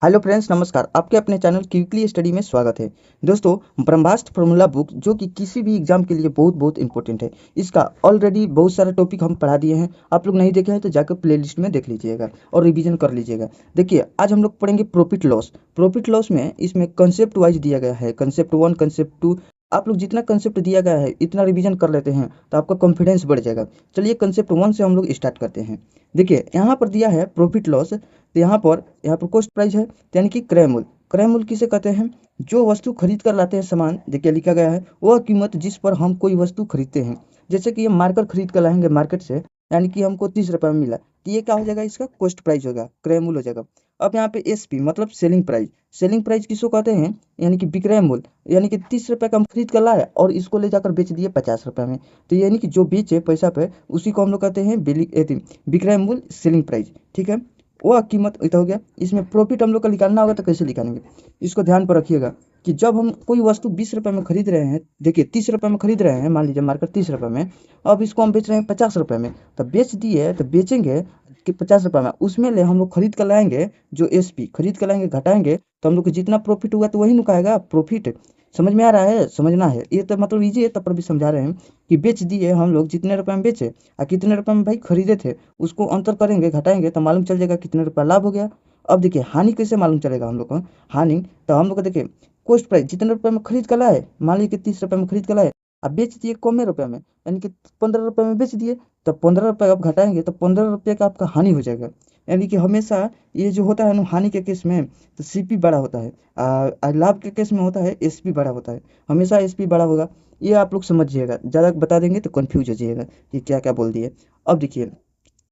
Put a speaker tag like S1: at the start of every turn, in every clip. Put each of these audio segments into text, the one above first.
S1: Hello friends, नमस्कार। आपके अपने चैनल क्विकली स्टडी में स्वागत है। दोस्तों, ब्रह्मास्त्र फॉर्मूला बुक जो कि किसी भी एग्जाम के लिए बहुत बहुत इंपॉर्टेंट है। इसका ऑलरेडी बहुत सारे टॉपिक हम पढ़ा दिए हैं। आप लोग नहीं देखे हैं तो जाकर प्लेलिस्ट में देख लीजिएगा और रिवीजन कर लीजिएगा। देखिए, आज हम लोग पढ़ेंगे प्रॉफिट लॉस। प्रॉफिट लॉस में इसमें कंसेप्ट वाइज दिया गया है, कंसेप्ट वन, कंसेप्ट टू। आप लोग जितना कंसेप्ट दिया गया है इतना रिवीजन कर लेते हैं तो आपका कॉन्फिडेंस बढ़ जाएगा। चलिए कंसेप्ट वन से हम लोग स्टार्ट करते हैं। देखिए, यहाँ पर दिया है प्रॉफिट लॉस। तो यहाँ पर कॉस्ट प्राइस है, यानी कि क्रय मूल्य। क्रय मूल्य किसे कहते हैं? जो वस्तु खरीद कर लाते हैं सामान, देखिए लिखा गया है वह कीमत जिस पर हम कोई वस्तु खरीदते हैं। जैसे कि ये मार्कर खरीद कर लाएंगे मार्केट से, यानी कि हमको 30 रुपये में मिला, तो ये क्या हो जाएगा? इसका कॉस्ट प्राइस होगा, क्रय मूल्य हो जाएगा। अब यहाँ पे एसपी मतलब सेलिंग प्राइस। सेलिंग प्राइस किसको कहते हैं? यानी कि विक्रय मूल्य, यानी कि 30 रुपये का हम खरीद कर लाए और इसको ले जाकर बेच दिए 50 रुपये में। तो यानी कि जो बेचे पैसा पे, उसी को हम लोग कहते हैं विक्रय मूल्य, सेलिंग प्राइस। ठीक है, वह कीमत इतना हो गया। इसमें प्रॉफिट हम लोग का निकालना होगा तो कैसे निकालेंगे? इसको ध्यान पर रखिएगा कि जब हम कोई वस्तु 20 रुपये में खरीद रहे हैं, देखिए 30 रुपये में खरीद रहे हैं, मान लीजिए मार्केट 30 रुपये में, अब इसको हम बेच रहे हैं 50 रुपये में, तो बेच दिए तो बेचेंगे कि 50 रुपये में, उसमें ले हम लोग खरीद कर लाएंगे, जो एसपी खरीद कर लाएंगे घटाएंगे, तो हम लोग को जितना प्रॉफिट हुआ तो वही नुकाएगा प्रॉफिट। समझ में आ रहा है? समझना है, ये तो मतलब इजी है, तब पर भी समझा रहे हैं कि बेच दिए हम लोग जितने रुपए में बेचे और कितने रुपए में भाई खरीदे थे, उसको अंतर करेंगे, घटाएंगे तो मालूम चल जाएगा कितने रुपया लाभ हो गया। अब देखिए हानि कैसे मालूम चलेगा हम लोग को? हानि तो हम लोग को देखिए, कॉस्ट प्राइस जितने रुपए में खरीद कर लाए, मान लीजिए कि 30 रुपये में खरीद कर लाए, अब बेच दिए कमे रुपये में, यानी कि 15 रुपये में बेच दिए, तो 15 रुपये आप घटाएंगे तो 15 रुपये का आपका हानि हो जाएगा। यानी कि हमेशा ये जो होता है ना, हानि के केस में तो सीपी बड़ा होता है, लाभ के केस में होता है एसपी बड़ा होता है। हमेशा एसपी बड़ा होगा। ये आप लोग समझिएगा, ज़्यादा बता देंगे तो कंफ्यूज हो जाइएगा कि क्या क्या बोल दिए। अब देखिए,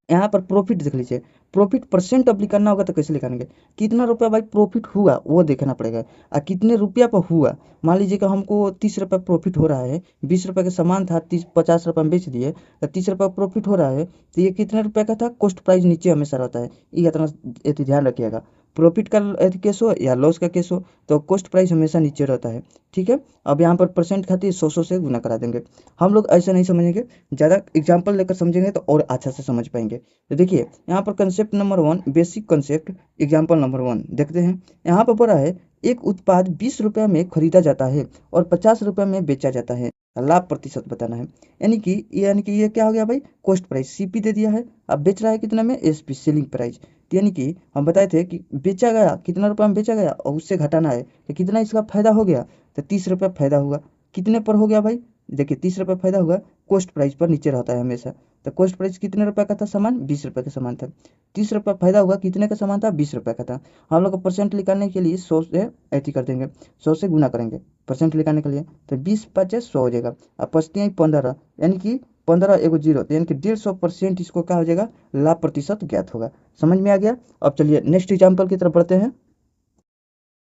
S1: यहाँ पर प्रॉफिट देख लीजिए। प्रॉफिट परसेंट अब निकालना होगा तो कैसे निकालेंगे? कितना रुपया भाई प्रॉफिट हुआ वो देखना पड़ेगा, और कितने रुपया पर हुआ। मान लीजिए कि हमको 30 रुपये प्रॉफिट हो रहा है, 20 रुपये का सामान था, 50 रुपये में बेच दिए, तो 30 रुपये प्रॉफिट हो रहा है, तो ये कितने रुपये का था? कॉस्ट प्राइस नीचे हमेशा रहता है, ये इतना ध्यान रखिएगा। प्रॉफिट का केस हो या लॉस का केस हो, तो कॉस्ट प्राइस हमेशा नीचे रहता है। ठीक है, अब यहाँ पर परसेंट खातिर 100 से गुना करा देंगे। हम लोग ऐसे नहीं समझेंगे, ज़्यादा एग्जाम्पल लेकर समझेंगे तो और अच्छा से समझ पाएंगे। तो देखिए, यहाँ पर concept number one, basic concept, example number one देखते हैं। यहाँ पर बोला है एक उत्पाद 20 रुपये में खरीदा जाता है और 50 रुपये में बेचा जाता है, लाभ प्रतिशत बताना है। यानी कि ये क्या हो गया भाई? कॉस्ट प्राइस सीपी दे दिया है। अब बेच रहा है कितना में? SP, selling price. यानी कि हम बताए थे कि बेचा गया कितना रुपये में बेचा गया और उससे घटाना है कि कितना इसका फायदा हो गया, तो 30 रुपये फायदा हुआ। कितने पर हो गया भाई? देखिए 30 रुपये फायदा हुआ, कॉस्ट प्राइस पर नीचे रहता है हमेशा। तो कॉस्ट प्राइस कितने रुपए का था? सामान 20 रुपये का सामान था, 30 रुपये फायदा हुआ, कितने का सामान था? 20 रुपये का था। हम लोग को परसेंट निकालने के लिए 100 से ऐसी कर देंगे, 100 से गुना करेंगे परसेंट निकालने के लिए, तो 20 × 100 हो जाएगा। अब बचते हैं 15, यानी कि 15 एगो जीरो, तो यानी कि 150% इसको क्या हो जाएगा? लाभ प्रतिशत ज्ञात होगा। समझ में आ गया? अब चलिए नेक्स्ट एग्जाम्पल की तरफ बढ़ते हैं।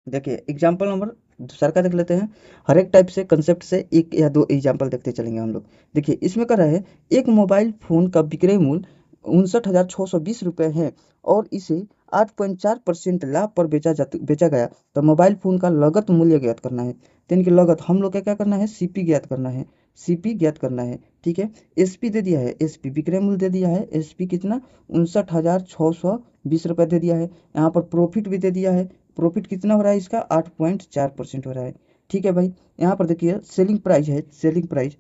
S1: देखिए एग्जाम्पल नंबर दूसरा का देख लेते हैं। हर एक टाइप से कंसेप्ट से एक या दो एग्जाम्पल देखते चलेंगे हम लोग। देखिए इसमें कर रहे हैं, एक मोबाइल फ़ोन का विक्रय मूल्य 59,620 रुपये है और इसे 8.4% लाभ पर बेचा गया, तो मोबाइल फ़ोन का लागत मूल्य ज्ञात करना है। तो इनकी लागत हम लोग क्या करना है? सीपी ज्ञात करना है, सीपी ज्ञात करना है। ठीक है, एसपी दे दिया है, एसपी विक्रय मूल्य दे दिया है, एसपी कितना? 59,620 रुपये दे दिया है। यहाँ पर प्रॉफिट भी दे दिया है, प्रॉफिट कितना हो रहा है इसका? 8.4% हो रहा है। ठीक है भाई, यहाँ पर देखिए सेलिंग प्राइस है, सेलिंग प्राइस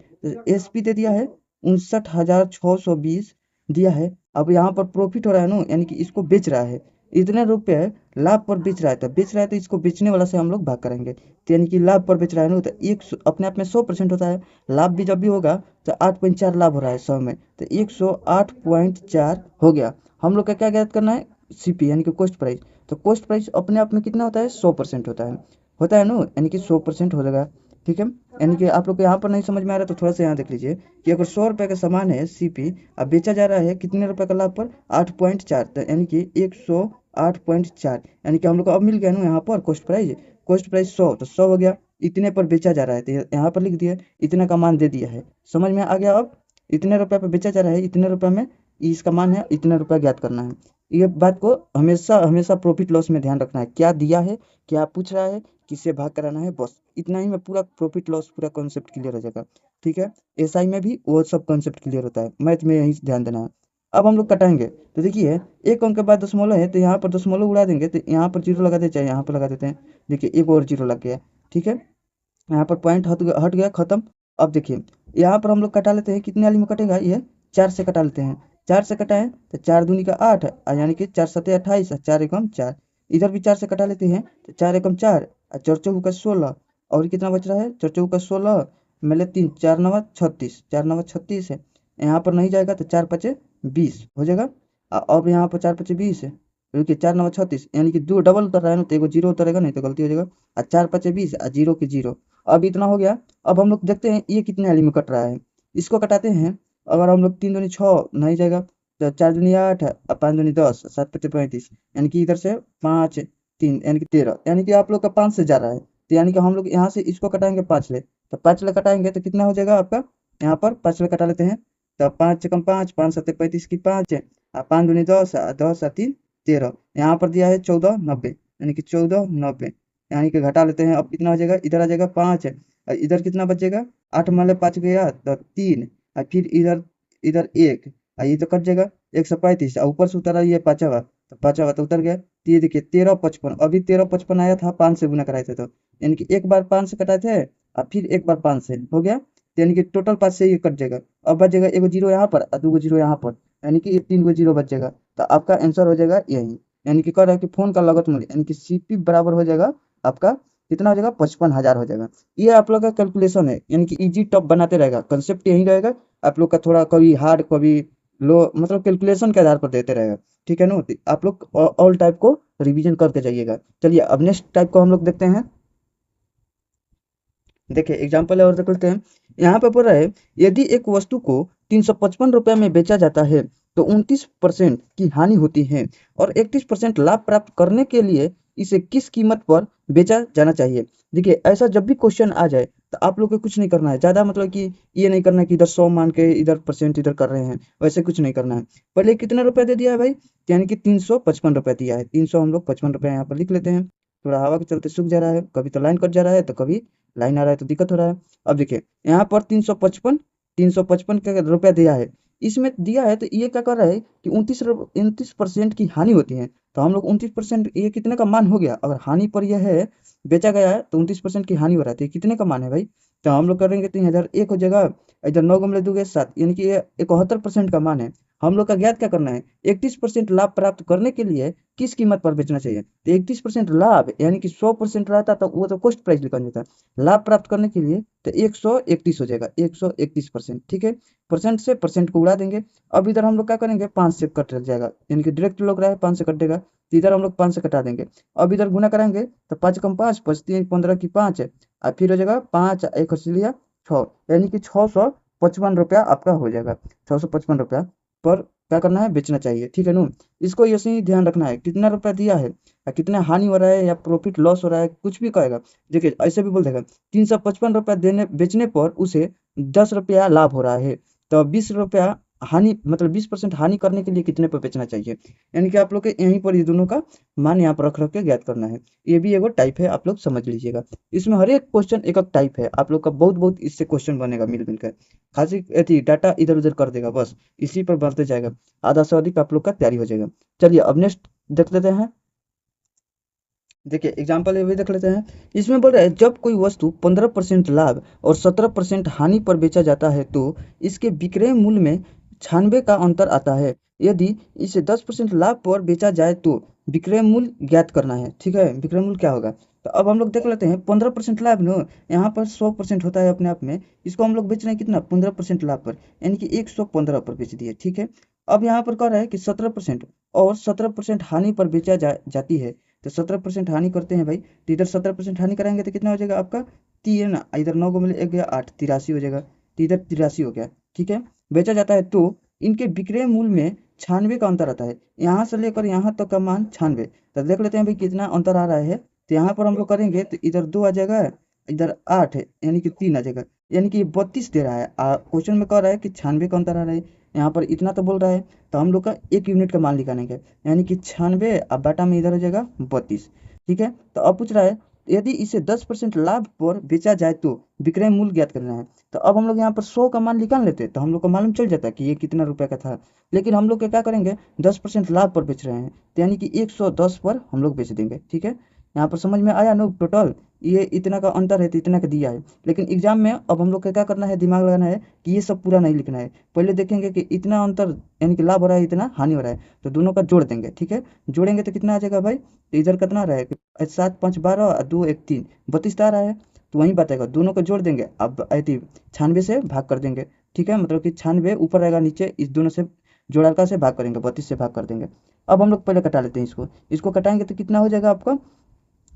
S1: एसपी दे दिया है 59,620 दिया है। अब यहाँ पर प्रॉफिट हो रहा है ना, यानी कि इसको बेच रहा है, इतने रुपए लाभ पर बेच रहा है, तो इसको बेचने वाला से हम लोग भाग करेंगे, तो यानी कि लाभ पर बेच रहा है ना, तो अपने आप में 100% होता है। लाभ भी जब भी होगा तो 8.4 लाभ हो रहा है 100 में, तो 108.4 हो गया। हम लोग का क्या ज्ञात करना है? सीपी, यानी कि कॉस्ट प्राइस। तो कॉस्ट प्राइस अपने आप में कितना होता है? 100% होता है ना, यानी कि 100% हो जाएगा। ठीक है, यानी कि आप लोग को यहाँ पर नहीं समझ में आ रहा तो थोड़ा सा यहाँ देख लीजिए कि अगर 100 रुपये का सामान है सीपी, अब बेचा जा रहा है कितने रुपए का लाभ पर? 8.4, तो यानी कि 108.4, यानी कि हम लोग को अब मिल गया ना यहाँ पर कॉस्ट प्राइस। कॉस्ट प्राइस 100, तो 100 हो गया, इतने पर बेचा जा रहा है, तो यहाँ पर लिख दिया, इतना का मान दे दिया है। समझ में आ गया? अब इतने रुपये पर बेचा जा रहा है, इतने रुपये में इसका मान है, इतने रुपया ज्ञात करना है। ये बात को हमेशा हमेशा प्रॉफिट लॉस में ध्यान रखना है, क्या दिया है, क्या पूछ रहा है, किससे भाग कराना है, बस इतना ही में पूरा प्रॉफिट लॉस पूरा कॉन्सेप्ट क्लियर हो जाएगा। ठीक है, एसआई में भी वो सब कॉन्सेप्ट क्लियर होता है, मैथ में यही ध्यान देना है। अब हम लोग कटाएंगे तो देखिए एक अंक के बाद दशमलव है तो यहाँ पर दशमलव उड़ा देंगे तो यहाँ पर जीरो लगा देते हैं, यहाँ पर लगा देते हैं। देखिए एक और जीरो लग गया। ठीक है, यहाँ पर पॉइंट हट गया, खत्म। अब देखिए यहाँ पर हम लोग कटा लेते हैं, कितने वाली में कटेगा ये, 4 से कटा लेते हैं। 4 से कटाएं तो 4 दूनी का 8 यानी कि 4 सत्ते 28 4 एकम 4। इधर भी 4 से कटा लेते हैं तो 4 एकम 4 और 4 चौका का 16 और कितना बच रहा है, 4 चौका का 16 मतलब 3 4 नवा 36, 4 नवा 36 है। यहाँ पर नहीं जाएगा तो 4 पचे 20 हो जाएगा। अब यहाँ पर 4 पचे 20 है, क्योंकि 4 नवा 36 यानी कि दो डबल उतर रहा है ना, तो एगो जीरो उतरेगा, नहीं तो गलती हो जाएगा। और 4 पचे 20 और जीरो के जीरो। अब इतना हो गया। अब हम लोग देखते हैं ये कितने वाली में कट रहा है, इसको कटाते हैं। अगर हम लोग 3 दूनी 6 नहीं जाएगा तो 4 दूनी 8 और 5 दूनी 10 7 पचे 35 यानी कि इधर से 5 3 यानी कि 13, यानी कि आप लोग का 5 से जा रहा है। तो यानी कि हम लोग यहाँ से इसको कटाएंगे 5 ले, तो 5 ले कटाएंगे तो कितना हो जाएगा आपका, यहाँ पर 5 ले कटा लेते हैं। तो 5 कम 5 5 सत्ते 35 की 5 और 5 दूनी 10 10 और 3 13। यहाँ पर दिया है 1490 यानी कि 1490, यानी कि घटा लेते हैं। अब कितना हो जाएगा, इधर आ जाएगा 5 और इधर कितना बचेगा, 8 माले 5 गया तो 3 और फिर इधर इधर 1 और ये तो कट जाएगा 135 और ऊपर से उतरा ये पाँचवा, तो पाँचवा तो उतर गया। तो ये देखिए 1355, अभी 1355 आया था 5 से गुना कराए थे, तो यानी कि एक बार 5 से कटाए थे और फिर एक बार 5 से हो गया। तो यानी कि टोटल 5 से ये कट जाएगा। अब बच जाएगा एगो जीरो यहाँ पर और 2 जीरो यहाँ पर, यानी कि 3 गो जीरो बच जाएगा। तो आपका आंसर हो जाएगा यही, यानी कि कह रहा है कि फोन का लागत मूल्य यानी कि सीपी बराबर हो जाएगा आपका कितना हो जाएगा, 55,000 हो जाएगा। ये आप लोग का कैलकुलेशन है, यानी कि इजी टफ बनाते रहेगा, कंसेप्ट यही रहेगा। आप लोग का थोड़ा कभी हार्ड कभी लो, मतलब कैलकुलेशन के आधार पर देते रहेगा। ठीक है ना, तो आप लोग ऑल टाइप को रिवीजन करके जाइएगा। चलिए अब नेक्स्ट टाइप को हम लोग देखते हैं। देखिए एग्जाम्पल और देख लेते हैं। यहाँ पे बोल रहा है यदि एक वस्तु को 355 रुपये में बेचा जाता है तो 29% की हानि होती है और 31% लाभ प्राप्त करने के लिए इसे किस कीमत पर बेचा जाना चाहिए। देखिए ऐसा जब भी क्वेश्चन आ जाए तो आप लोग को कुछ नहीं करना है ज़्यादा, मतलब कि ये नहीं करना है कि इधर 100 मान के इधर परसेंट इधर कर रहे हैं, वैसे कुछ नहीं करना है। पहले कितने रुपए दे दिया है भाई, यानी कि 355 रुपये दिया है। 300 हम लोग 55 रुपये यहाँ पर लिख लेते हैं। थोड़ा हवा के चलते सूख जा रहा है, कभी तो लाइन कट जा रहा है तो कभी लाइन आ रहा है तो दिक्कत हो रहा है। अब देखिए यहाँ पर 355 का रुपया दिया है, इसमें दिया है तो ये क्या कर रहा है कि 29% की हानि होती है। तो हम लोग 29% ये कितने का मान हो गया, अगर हानि पर यह है बेचा गया है तो 29% की हानि हो रहा है, तो ये कितने का मान है भाई। तो हम लोग करेंगे 3001 हो जाएगा, इधर 9 गुमले 2 7 यानी कि ये 71% का मान है। हम लोग का ज्ञात क्या करना है, 31% लाभ प्राप्त करने के लिए किस कीमत पर बेचना चाहिए। तो 31% लाभ यानी कि 100% रहता तो वो तो कॉस्ट प्राइस लिखा जाता, लाभ प्राप्त करने के लिए तो 131 हो जाएगा, 131%। ठीक है, परसेंट से परसेंट को उड़ा देंगे। अब इधर हम लोग क्या करेंगे, 5 से कट जाएगा, यानी कि डायरेक्ट लोग रहा है 5 से कटेगा, तो इधर हम लोग 5 से कटा देंगे। अब इधर गुना कराएंगे तो 5 कम 5 5 3 15 की 5 है और फिर हो जाएगा 5 एक लिया 6, यानी कि 655 रुपया आपका हो जाएगा। 655 रुपया पर क्या करना है, बेचना चाहिए। ठीक है ना, इसको ऐसे ही ध्यान रखना है कितना रुपया दिया है या कितना हानि हो रहा है या प्रॉफिट लॉस हो रहा है, कुछ भी कहेगा। देखिए ऐसे भी बोल देगा 355 रुपया देने बेचने पर उसे 10 रुपया लाभ हो रहा है, तो 20 रुपया हानि, मतलब 20% हानि करने के लिए कितने पर बेचना चाहिए। यानी कि आप लोग के यहीं पर ये दोनों का मान यहाँ पर रख रख के ज्ञात करना है। ये भी एगो टाइप है, आप लोग समझ लीजिएगा। इसमें हर एक क्वेश्चन एक एक टाइप है, आप लोग का बहुत बहुत इससे क्वेश्चन बनेगा मिल मिलकर, खासी अथी डाटा इधर उधर कर देगा, बस इसी पर बढ़ते जाएगा। आधा से अधिक आप लोग का तैयारी हो जाएगा। चलिए अब नेक्स्ट देख लेते हैं। देखिए एग्जाम्पल ये भी देख लेते हैं। इसमें बोल रहा है जब कोई वस्तु 15% लाभ और 17% हानि पर बेचा जाता है तो इसके विक्रय मूल्य में 96 का अंतर आता है। यदि इसे 10% लाभ पर बेचा जाए तो विक्रय मूल्य ज्ञात करना है। ठीक है, विक्रय मूल्य क्या होगा, तो अब हम लोग देख लेते हैं। 15% लाभ नो, यहाँ पर 100% होता है अपने आप में, इसको हम लोग बेच रहे हैं कितना, 15% लाभ पर, यानी कि 115 पर बेच दिए। ठीक है, अब यहाँ पर कह रहा है कि 17% और 17% हानि पर बेचा जाती है, तो 17% हानि करते हैं भाई, तो इधर 17% हानि कराएंगे तो कितना हो जाएगा आपका, तीन, इधर 9 को मिले 1 गया 8, 83 हो जाएगा, तो इधर 83 हो गया। ठीक है, बेचा जाता है तो इनके विक्रय मूल्य में 96 का अंतर आता है, यहाँ से लेकर यहाँ तक का मान 96। तो देख लेते हैं भाई कितना अंतर आ रहा है। तो यहाँ पर हम लोग करेंगे तो इधर 2 आ जाएगा, इधर 8 है यानी कि 3 आ जाएगा, यानी कि 32 दे रहा है। क्वेश्चन में कह रहा है कि 96 का अंतर आ रहा है, यहाँ पर इतना तो बोल रहा है, तो हम लोग का 1 यूनिट का मान निकालेंगे, यानी कि 96 अब बाटा में इधर हो जाएगा 32। ठीक है, तो अब पूछ रहा है यदि इसे 10% लाभ पर बेचा जाए तो विक्रय मूल्य ज्ञात करना है। तो अब हम लोग यहाँ पर 100 का मान निकाल लेते तो हम लोग को मालूम चल जाता कि ये कितना रुपए का था। लेकिन हम लोग क्या करेंगे, 10% लाभ पर बेच रहे हैं, तो यानी कि 110 पर हम लोग बेच देंगे। ठीक है, यहाँ पर समझ में आया ना टोटल, ये इतना का अंतर है तो इतना का दिया है। लेकिन एग्जाम में अब हम लोग को क्या करना है, दिमाग लगाना है कि ये सब पूरा नहीं लिखना है। पहले देखेंगे कि इतना अंतर यानी कि लाभ हो रहा है, इतना हानि हो रहा है, तो दोनों का जोड़ देंगे। ठीक है, जोड़ेंगे तो कितना आ जाएगा भाई, तो इधर कितना रहा है, 7 5 12 और 2 1 3 32 आ रहा है। तो वहीं बताएगा, दोनों को जोड़ देंगे। अब ऐती 96 से भाग कर देंगे। ठीक है, मतलब कि 96 ऊपर रहेगा, नीचे इस दोनों से जोड़ाकार से भाग करेंगे, 32 से भाग कर देंगे। अब हम लोग पहले कटा लेते हैं इसको, इसको कटाएंगे तो कितना हो जाएगा आपका,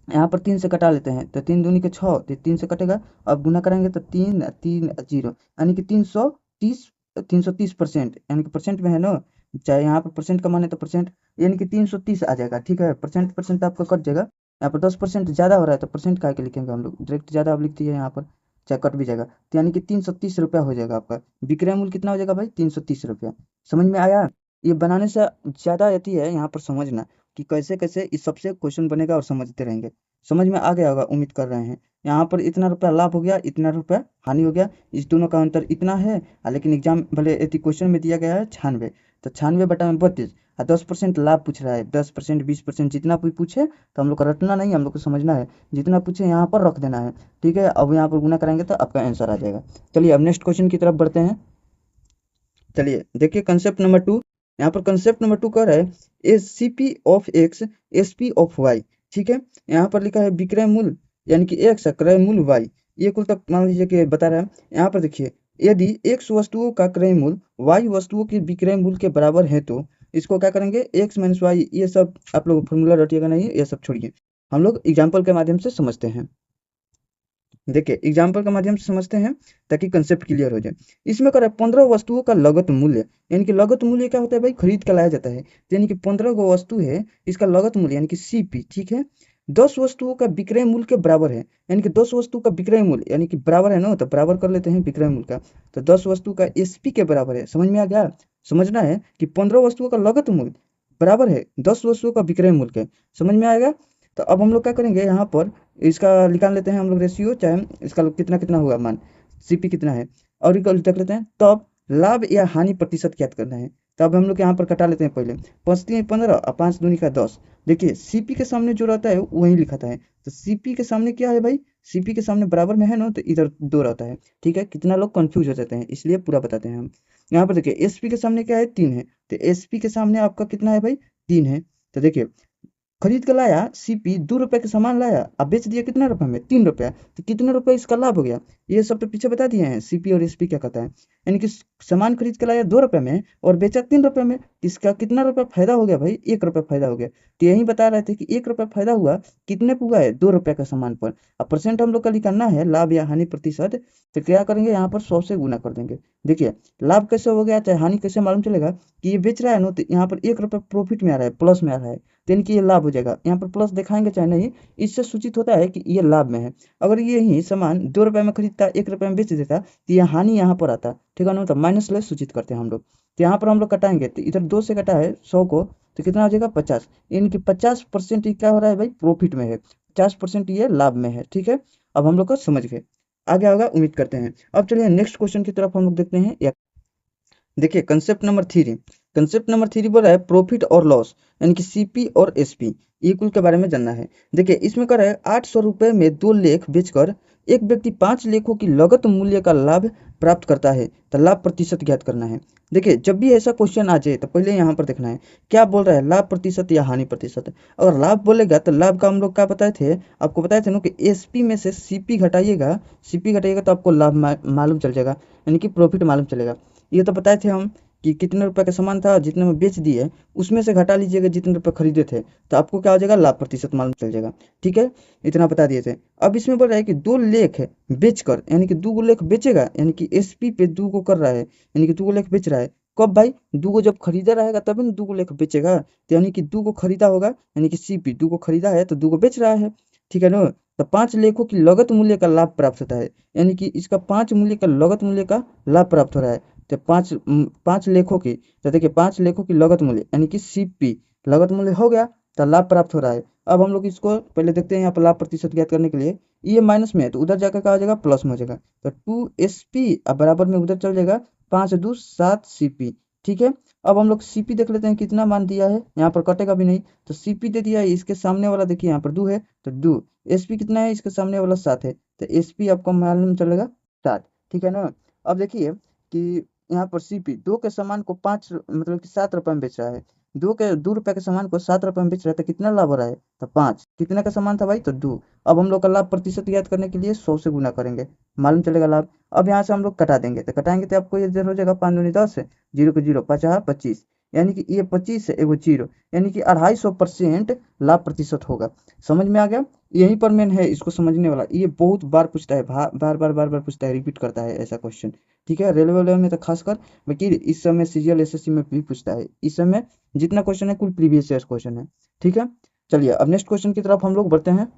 S1: यहाँ पर 3 से कटा लेते हैं तो 3 दूनी के 6, तो 3 से कटेगा। अब गुना करेंगे तो 3 3 0 यानी कि 330, 330% यानी कि परसेंट में है ना, चाहे यहाँ पर परसेंट का मान है तो परसेंट, यानी कि 330 आ जाएगा। ठीक है, परसेंट परसेंट आपका कट जाएगा। यहाँ पर 10% ज़्यादा हो रहा है तो परसेंट का के लिखेंगे हम लोग, डायरेक्ट ज़्यादा आप लिख दिए यहाँ पर, चाहे कट भी जाएगा, तो यानी कि 330 रुपया हो जाएगा आपका। विक्रय मूल्य कितना हो जाएगा भाई, 330 रुपया। समझ में आया। ये बनाने से ज़्यादा आती है यहाँ पर समझना कि कैसे कैसे इस सबसे क्वेश्चन बनेगा और समझते रहेंगे। समझ में आ गया होगा, उम्मीद कर रहे हैं। यहाँ पर इतना रुपया लाभ हो गया, इतना रुपया हानि हो गया, इस दोनों का अंतर इतना है। लेकिन एग्जाम भले क्वेश्चन में दिया गया है 96, तो 96 बटा में 32, 10% लाभ पूछ रहा है, 10% 20% जितना भी पूछे तो हम लोग को रटना नहीं, हम लोग को समझना है। जितना पूछे यहाँ पर रख देना है। ठीक है, अब यहाँ पर गुना कराएंगे तो आपका आंसर आ जाएगा। चलिए अब नेक्स्ट क्वेश्चन की तरफ बढ़ते हैं। चलिए देखिए कंसेप्ट नंबर 2, यहाँ पर कंसेप्ट नंबर 2 कह रहा है S C P of X S P of Y. ठीक है, यहाँ पर लिखा है विक्रय मूल्य यानी कि एक्स क्रय मूल्य वाई, ये कुल तक मान लीजिए कि बता रहा है। यहाँ पर देखिए, यदि एक्स वस्तुओं का क्रय मूल्य वाई वस्तुओं के विक्रय मूल्य के बराबर है तो इसको क्या करेंगे, एक्स माइनस वाई, ये सब आप लोग फॉर्मूला रटिएगा नहीं, ये सब छोड़िए, हम लोग एग्जाम्पल के माध्यम से समझते हैं। देखिए एग्जाम्पल के माध्यम से समझते हैं ताकि कंसेप्ट क्लियर हो जाए। इसमें कह रहा है 15 वस्तुओं का लगत मूल्य, यानी कि लगत मूल्य क्या होता है भाई, खरीद के लाया जाता है। तो यानी कि 15 गो वस्तु है, इसका लगत मूल्य यानी कि सीपी। ठीक है, 10 वस्तुओं का विक्रय मूल्य के बराबर है, यानी कि 10 वस्तु का विक्रय मूल्य यानी कि बराबर है ना, तो बराबर कर लेते हैं विक्रय मूल्य का। तो 10 वस्तु का एसपी के बराबर है। समझ में आ गया। समझना है कि 15 वस्तुओं का लगत मूल्य बराबर है 10 वस्तुओं का विक्रय मूल्य के। समझ में आएगा। तो अब हम लोग क्या करेंगे, यहाँ पर इसका निकाल लेते हैं हम लोग रेशियो, चाहे इसका कितना कितना हुआ मान, सीपी कितना है, और इक्वल देख लेते हैं। तब लाभ या हानि प्रतिशत ज्ञात करना है। तब हम लोग यहाँ पर कटा लेते हैं पहले, 5 3 15 और 5 दूनी का 10। देखिए सीपी के सामने जो रहता है वही लिखाता है, तो सीपी के सामने क्या है भाई, सीपी के सामने बराबर में है ना, तो इधर 2 रहता है। ठीक है, कितना लोग कंफ्यूज हो जाते हैं, इसलिए पूरा बताते हैं हम। यहाँ पर देखिए एसपी के सामने क्या है, 3 है, तो एसपी के सामने आपका कितना है भाई, 3 है। तो देखिए खरीद के लाया सीपी 2 रुपए के सामान लाया, अब बेच दिया कितना रुपए में, 3 रुपया, तो कितने रुपए इसका लाभ हो गया। ये सब तो पीछे बता दिए हैं सीपी और एसपी क्या कहता है। यानी कि सामान खरीद के लाया 2 रुपए में और बेचा 3 रुपए में, इसका कितना रुपया फायदा हो गया भाई, 1 रुपया फायदा हो गया। तो यही बता रहे थे कि 1 रुपया फायदा हुआ, कितने पे हुआ है, 2 रुपए का सामान पर। अब परसेंट हम लोग का निकालना है, लाभ या हानि प्रतिशत, तो क्या करेंगे, यहाँ पर 100 से गुना कर देंगे। देखिए लाभ कैसे हो गया चाहे हानि कैसे मालूम चलेगा, कि ये बेच रहा है ना, तो यहाँ पर 1 रुपया प्रॉफिट में आ रहा है, प्लस में आ रहा है, तो यानी कि ये लाभ हो जाएगा। यहाँ पर प्लस दिखाएंगे चाहे नहीं, इससे सूचित होता है कि ये लाभ में है। अगर ये ही सामान 2 रुपए में खरीदता 1 रुपए में बेच देता, तो ये हानि यहाँ पर आता। ठीक है ना, तो माइनस ले सूचित करते हैं हम लोग। तो यहाँ पर हम लोग कटाएंगे, तो इधर 2 से कटा है 100 को, तो कितना हो जाएगा 50, यानी कि 50% क्या हो रहा है भाई, प्रॉफिट में है, 50% ये लाभ में है। ठीक है, अब हम लोग को समझ गए, आगे होगा उम्मीद करते हैं। अब चलिए नेक्स्ट क्वेश्चन की तरफ हम लोग देखते हैं। देखिए कंसेप्ट नंबर 3, कंसेप्ट नंबर 3 बोल रहा है प्रॉफिट और लॉस, यानी कि सीपी और एसपी, ये कुल के बारे में जानना है। देखिए इसमें कह रहा है 800 रुपये में 2 लेख बेचकर एक व्यक्ति 5 लेखों की लगत मूल्य का लाभ प्राप्त करता है, तो लाभ प्रतिशत ज्ञात करना है। देखिए जब भी ऐसा क्वेश्चन आ जाए तो पहले यहाँ पर देखना है क्या बोल रहा है, लाभ प्रतिशत या हानि प्रतिशत। अगर लाभ बोलेगा तो लाभ का हम लोग क्या बताए थे, आपको बताए थे ना कि एसपी में से सीपी घटाइएगा, सीपी घटाइएगा तो आपको लाभ मालूम चल जाएगा, यानी कि प्रॉफिट मालूम चलेगा। ये तो बताए थे हम कि कितने रुपए का सामान था, जितने में बेच दिए उसमें से घटा लीजिएगा जितने रुपए खरीदे थे, तो आपको क्या हो जाएगा, लाभ प्रतिशत मालूम चल जाएगा। ठीक है, इतना बता दिए थे। अब इसमें बोल रहा है कि 2 लेख बेचकर, यानी कि 2 लेख बेचेगा, यानी कि एसपी पे 2 को कर रहा है, यानी कि 2 लेख बेच रहा है। कब भाई, 2 जब खरीदा रहेगा तभी ना 2 लेख बेचेगा, तो यानी कि 2 खरीदा होगा, यानी कि सीपी 2 खरीदा है तो 2 बेच रहा है। ठीक है ना, तो 5 लेखों की लगत मूल्य का लाभ प्राप्त होता है, यानी कि इसका 5 मूल्य का लगत मूल्य का लाभ प्राप्त हो रहा है। तो 5 लेखों की, तो देखिए 5 लेखों की लगत मूल्य यानी कि सीपी लगत मूल्य हो गया, तो लाभ प्राप्त हो रहा है। अब हम लोग इसको पहले देखते हैं, यहाँ पर लाभ प्रतिशत ज्ञात करने के लिए ये माइनस में है तो उधर जाकर क्या हो जाएगा, प्लस में हो जाएगा। तो 2SP अब बराबर में उधर चल जाएगा 5×2 7 CP। ठीक है, अब हम लोग सीपी देख लेते हैं कितना मान दिया है, यहाँ पर कटेगा भी नहीं तो सीपी दे दिया है। इसके सामने वाला देखिए यहाँ पर 2 है तो 2। एसपी कितना है, इसके सामने वाला 7 है तो एसपी आपको मालूम चलेगा 7। ठीक है ना। अब देखिए कि यहाँ पर सीपी 2 के सामान को 5 मतलब कि 7 रुपए में बेच रहा है। 2 रुपए के सामान को 7 रुपए में बेच रहा है तो कितना लाभ हो रहा है, तो 5। कितने का सामान था भाई, तो 2। अब हम लोग का लाभ प्रतिशत याद करने के लिए 100 से गुना करेंगे, मालूम चलेगा लाभ। अब यहाँ से हम लोग कटा देंगे तो कटाएंगे तो आपको ये इधर हो जाएगा 5×2 = 10, 0 को 0 50 25, यानी कि ये 25 है एगो 0, यानी कि 250% लाभ प्रतिशत होगा। समझ में आ गया। यहीं पर मेन है इसको समझने वाला, ये बहुत बार पूछता है, बार बार पूछता है, रिपीट करता है ऐसा क्वेश्चन। ठीक है, रेलवे वेलवे में तो खासकर, बाकी इस समय सीजीएल एसएससी में भी पूछता है। इस समय जितना क्वेश्चन है कुल प्रीवियस ईयर क्वेश्चन है। ठीक है, चलिए अब नेक्स्ट क्वेश्चन की तरफ हम लोग बढ़ते हैं।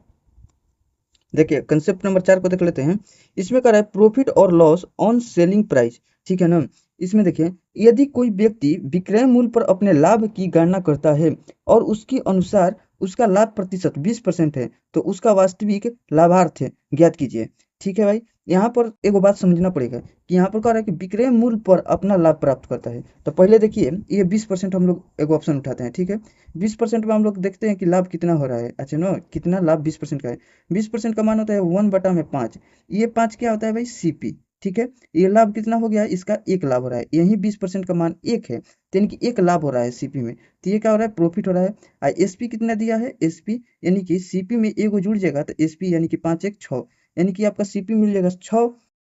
S1: देखिए कंसेप्ट नंबर 4 को देख लेते हैं। इसमें कह रहा है प्रॉफिट और लॉस ऑन सेलिंग प्राइस। ठीक है ना। इसमें देखिए यदि कोई व्यक्ति विक्रय मूल्य पर अपने लाभ की गणना करता है और उसके अनुसार उसका लाभ प्रतिशत 20% है तो उसका वास्तविक लाभार्थ ज्ञात कीजिए। ठीक है भाई, यहाँ पर एक बात समझना पड़ेगा कि यहाँ पर कह रहा है कि विक्रय मूल्य पर अपना लाभ प्राप्त करता है। तो पहले देखिए ये 20% हम लोग एक ऑप्शन उठाते हैं। ठीक है, 20% में हम लोग देखते हैं कि लाभ कितना हो रहा है। अच्छा ना, कितना लाभ 20% का है, 20% का मान होता है 1/5। ये 5 क्या होता है भाई, सीपी। ठीक है, ये लाभ कितना हो गया, इसका 1 लाभ हो रहा है, यही 20% का मान 1 है तो यानी कि 1 लाभ हो रहा है सीपी में, तो ये क्या हो रहा है, प्रॉफिट हो रहा है। एसपी कितना दिया है, एसपी यानी कि सीपी में एगो जुड़ जाएगा तो एसपी यानी कि 5×1 = 6, यानी कि आपका सीपी मिल जाएगा 6।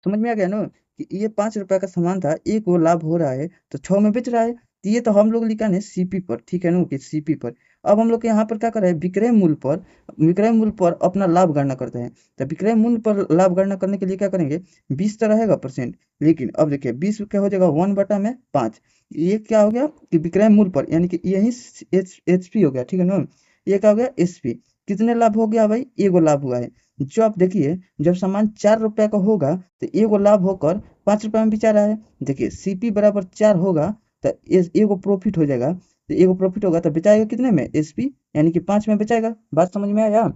S1: समझ में आ गया ना कि ये 5 रुपए का सामान था, एक वो लाभ हो रहा है तो 6 में बेच रहा है, तो ये तो हम लोग लिखा है सीपी पर। ठीक है ना, कि सीपी पर। अब हम लोग यहाँ पर क्या कर रहे हैं, विक्रय मूल्य पर अपना लाभ गणना करते हैं। तो विक्रय मूल्य पर लाभ गणना करने के लिए क्या करेंगे, 20 तो रहेगा परसेंट, लेकिन अब देखिए 20 क्या हो जाएगा, 1/5। ये क्या हो गया कि विक्रय मूल्य पर यानी कि यही एचपी हो गया। ठीक है ना, ये क्या हो गया, एसपी। कितने लाभ हो गया भाई, एगो लाभ हुआ है। जो आप देखिए जब सामान 4 रुपए का होगा तो एगो लाभ होकर 5 रुपए में बेचा रहा है। देखिए सीपी बराबर 4 होगा तो एगो प्रॉफिट हो जाएगा, तो एगो प्रॉफिट होगा तो बेचाएगा कितने में, एसपी, यानी कि 5 में बेचाएगा। बात समझ में आया।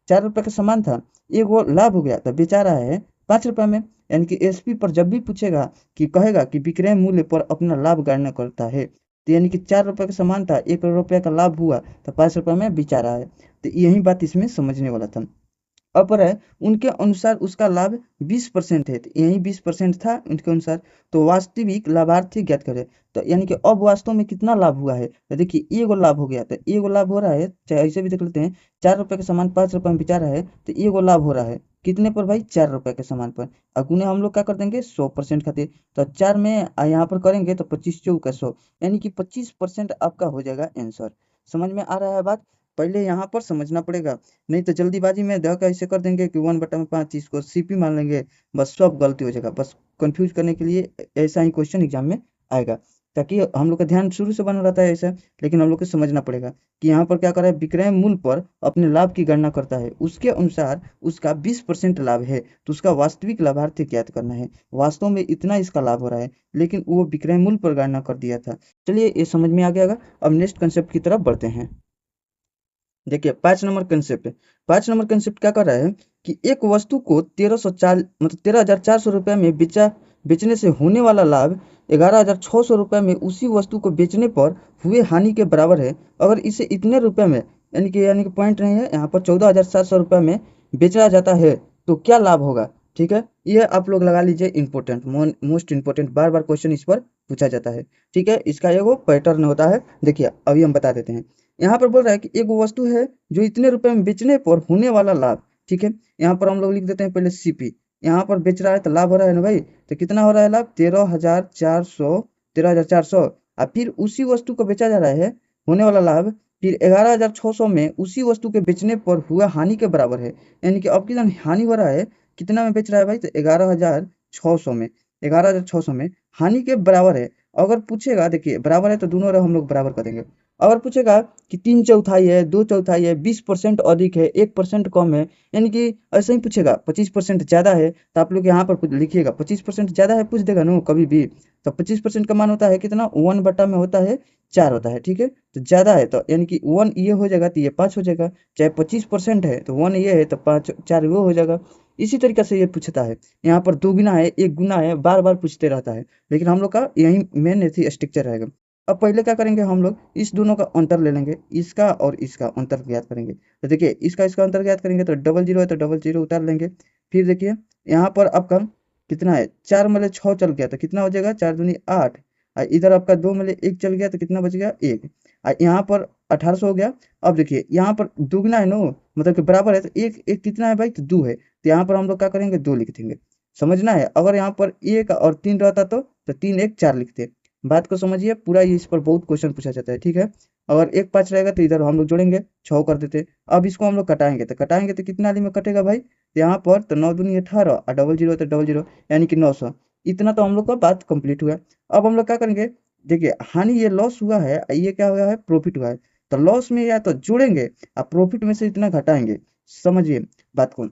S1: 4 रुपए का सामान था, एगो लाभ हो गया तो बेचा रहा है 5 रुपए में, यानी कि एसपी पर जब भी पूछेगा कि कहेगा कि विक्रय मूल्य पर अपना लाभ गणना करता है, तो यानी कि 4 रुपए का सामान था, 1 रुपए का लाभ हुआ तो 5 रुपए में बेचा रहा है। तो यही बात इसमें समझने वाला था। अपर है उनके अनुसार उसका लाभ 20% है, तो यही 20% था उनके अनुसार। तो वास्तविक लाभार्थी ज्ञात करें, तो यानी कि अब वास्तव में कितना लाभ हुआ है, तो देखिए एगो लाभ हो गया, तो एगो लाभ हो रहा है, चाहे ऐसे भी देख लेते हैं, 4 रुपए का सामान 5 रुपए में बेचा रहा है तो एगो लाभ हो रहा है कितने पर भाई, 4 रुपए के सामान पर। अगुने हम लोग क्या कर देंगे 100% खातिर, तो 4 में यहाँ पर करेंगे तो 25×4 = 100, यानी कि 25% आपका हो जाएगा आंसर। समझ में आ रहा है बात, पहले यहाँ पर समझना पड़ेगा, नहीं तो जल्दीबाजी में धक्का ऐसे कर देंगे कि 1/5 इसको सीपी मान लेंगे, बस सब गलती हो जाएगा। बस कंफ्यूज करने के लिए ऐसा ही क्वेश्चन एग्जाम में आएगा, ताकि हम लोग का ध्यान शुरू से बना रहता है ऐसा, लेकिन हम लोग को समझना पड़ेगा कि यहाँ पर क्या कर रहा है, विक्रय मूल्य पर अपने लाभ की गणना करता है, उसके अनुसार उसका 20% लाभ है तो उसका वास्तविक लाभार्थी ज्ञात करना है। वास्तव में इतना इसका लाभ हो रहा है लेकिन वो विक्रय मूल्य पर गणना कर दिया था। चलिए ये समझ में आ गया। अब नेक्स्ट कंसेप्ट की तरफ बढ़ते हैं। देखिए 5 नंबर कंसेप्ट क्या कर रहा है कि एक वस्तु को 1340 मतलब 13,400 रुपये में बेचने से होने वाला लाभ 11,600 रुपये में उसी वस्तु को बेचने पर हुए हानि के बराबर है अगर इसे इतने रुपए में, यानी कि पॉइंट नहीं है यहाँ पर, 14,700 रुपये में बेचा जाता है तो क्या लाभ होगा। ठीक है, ये आप लोग लगा लीजिए इंपॉर्टेंट, मोस्ट इंपॉर्टेंट, बार बार क्वेश्चन इस पर पूछा जाता है। ठीक है, इसका एगो पैटर्न होता है। देखिए अभी हम बता देते हैं। यहाँ पर बोल रहा है कि एक वस्तु है जो इतने रुपए में बेचने पर होने वाला लाभ। ठीक है, यहाँ पर हम लोग लिख देते हैं पहले सीपी, यहाँ पर बेच रहा है तो लाभ हो रहा है ना भाई, तो कितना हो रहा है लाभ, 13,400 और फिर उसी वस्तु को बेचा जा रहा है, होने वाला लाभ फिर 11,600 में उसी वस्तु के बेचने पर हुआ हानि के बराबर है, यानी कि अब कितना हानि हो रहा है, कितना में बेच रहा है भाई, तो 11,600 में, 11,600 में हानि के बराबर है। अगर पूछेगा, देखिए बराबर है तो दोनों हम लोग बराबर कर देंगे। अगर पूछेगा कि 3/4 है, 2/4 है, 20% अधिक है, 1% कम है, यानी कि ऐसे ही पूछेगा, 25% ज़्यादा है तो आप लोग यहाँ पर लिखिएगा 25% ज़्यादा है, पूछ देगा ना कभी भी। तो 25% का मान होता है कितना, 1 बटा में होता है 4 होता है, ठीक है। तो ज़्यादा है तो यानी कि 1 ये हो जाएगा तो ये 5 हो जाएगा, चाहे 25% है तो 1 ये है तो 5 4 वो हो जाएगा। इसी तरीके से ये पूछता है। यहाँ पर 2 गुना है, 1 गुना है, बार-बार पूछते रहता है। लेकिन हम लोग का यही मेन एथी स्ट्रक्चर रहेगा। अब पहले क्या करेंगे हम लोग, इस दोनों का अंतर ले लेंगे, इसका और इसका अंतर ज्ञात करेंगे। तो देखिए इसका अंतर ज्ञात करेंगे तो डबल जीरो है तो डबल जीरो उतार लेंगे। फिर देखिए यहाँ पर आपका कितना है, 4 में 6 चल गया तो कितना हो जाएगा, 4 दूनी 8। इधर आपका 2 में 1 चल गया तो कितना बच गया, 1। यहाँ पर 1800 हो गया। अब देखिए यहाँ पर दुगना है नो, मतलब कि बराबर है तो एक एक कितना है भाई, तो 2 है। तो यहाँ पर हम लोग क्या करेंगे, 2 लिख देंगे। समझना है, अगर यहाँ पर 1 और 3 रहता तो 3 1 4 लिखते। बात को समझिए पूरा, ये इस पर बहुत क्वेश्चन पूछा जाता है, ठीक है। अगर 1 5 रहेगा तो इधर हम लोग जोड़ेंगे, 6 कर देते। अब इसको हम लोग कटाएंगे तो कितना वाली में कटेगा भाई, तो यहाँ पर तो 9 दूनी 18 और डबल जीरो तो डबल जीरो, यानी कि 900। इतना तो हम लोग का बात कंप्लीट हुआ। अब हम लोग क्या करेंगे, देखिए हानि ये लॉस हुआ है, ये क्या हुआ है, प्रॉफिट हुआ है। तो लॉस में या तो जोड़ेंगे और प्रॉफिट में से इतना घटाएंगे। समझिए बात को।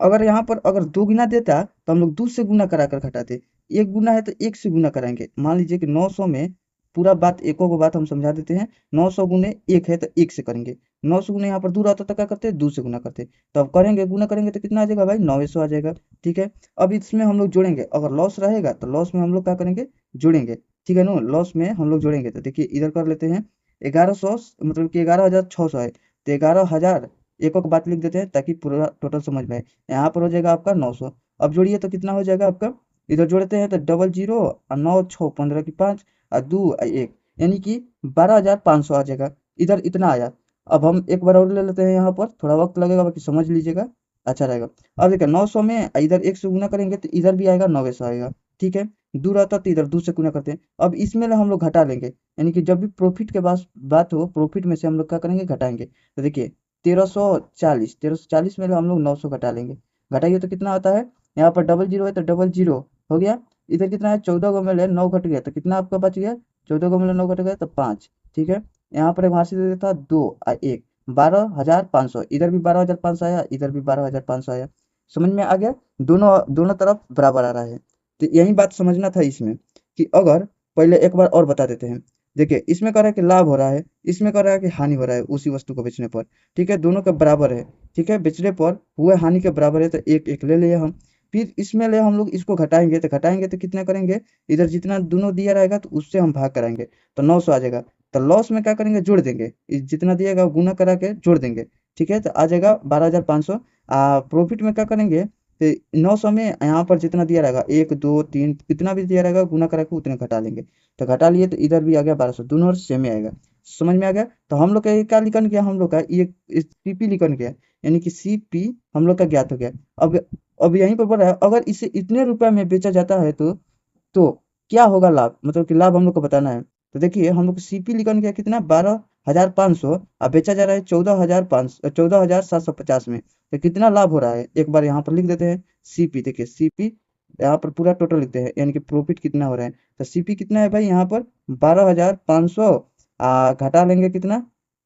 S1: अगर यहाँ पर अगर 2 गुना देता तो हम लोग 2 से गुना कराकर घटाते। 1 गुना है तो 1 से गुना कराएंगे। मान लीजिए कि 900 में पूरा बात एको को बात हम समझा देते हैं। 900 गुने 1 है तो 1 से करेंगे। 900 गुने यहाँ पर 2 रहता तो क्या करते, 2 से गुना करते। तो अब करेंगे, गुना करेंगे तो कितना आ जाएगा भाई, 900 आ जाएगा, ठीक है। अब इसमें हम लोग जोड़ेंगे, अगर लॉस रहेगा तो लॉस में हम लोग क्या करेंगे, जोड़ेंगे, ठीक है ना। लॉस में हम लोग जोड़ेंगे तो देखिए इधर कर लेते हैं 1100, मतलब कि 11,600 है तो 11,000 एक और बात लिख देते हैं ताकि पूरा टोटल समझ में आए। यहाँ पर हो जाएगा आपका 900। अब जोड़िए तो कितना हो जाएगा आपका, इधर जोड़ते हैं तो डबल जीरो और 9 6 15 की 5 और 2 और 1, यानी कि 12,500 आ जाएगा। इधर इतना आया। अब हम एक बार और ले लेते हैं, यहाँ पर थोड़ा वक्त लगेगा बाकी समझ लीजिएगा, अच्छा रहेगा। अब देखिए 900 में इधर 1 से गुना करेंगे तो इधर भी आएगा 900 आएगा, ठीक है। दूर आता तो इधर 2 से गुना करते हैं। अब इसमें हम लोग घटा लेंगे, यानी कि जब भी प्रॉफिट के पास बात हो, प्रॉफिट में से हम लोग क्या करेंगे, घटाएंगे। तो देखिए 1340 में हम लोग 900 घटा लेंगे। घटाइए तो कितना आता है, यहाँ पर डबल जीरो है तो डबल जीरो हो गया। इधर कितना है, 14 को मिले 9 घट गया तो कितना आपका बच गया, 14 को मिले 9 घट गया तो 5, ठीक है। यहाँ पर एक वहाँ से दे देता 2 और 1, 12,500। इधर भी 12,500 आया, इधर भी 12,500 आया। समझ में आ गया, दोनों दोनों तरफ बराबर आ रहा है। तो यही बात समझना था इसमें, कि अगर पहले एक बार और बता देते हैं। देखिए इसमें कह रहा है कि लाभ हो रहा है, इसमें कह रहा है कि हानि हो रहा है उसी वस्तु को बेचने पर, ठीक है। दोनों के बराबर है, ठीक है। बेचने पर हुए हानि के बराबर है तो एक एक ले लिए हम। फिर इसमें ले हम लोग इसको घटाएंगे तो कितना करेंगे, इधर जितना दोनों दिया रहेगा तो उससे हम भाग कराएंगे तो 900 आ जाएगा। तो लॉस में क्या करेंगे, जोड़ देंगे, जितना दिएगा गुना करा के जोड़ देंगे, ठीक है। तो आ जाएगा 12,500। प्रॉफिट में क्या करेंगे, तो 900 में यहाँ पर जितना दिया रहेगा 1 2 3 कितना भी दिया रहेगा गुना करा के उतने घटा लेंगे। तो घटा लिए तो इधर भी आ गया 1200, दोनों सेम ही आएगा। समझ में आ गया। तो हम लोग का ये क्या लिखन गया, हम लोग का ये सीपी लिखन गया, यानी कि सीपी हम लोग का ज्ञात हो गया। अब अब यहीं पर बोल रहा है अगर इसे इतने रुपए में बेचा जाता है तो क्या होगा लाभ, मतलब कि लाभ हम लोग को बताना है। तो देखिए हम लोग सीपी लिखन गया कितना, 12,500, अब बेचा जा रहा है 14,500 14,750 में। तो कितना लाभ हो रहा है, एक बार यहाँ पर लिख देते हैं सीपी। देखिए सीपी यहाँ पर पूरा टोटल लिखते हैं, यानी कि प्रॉफिट कितना हो रहा है। तो सीपी कितना है भाई, यहाँ पर 12,500 घटा लेंगे कितना,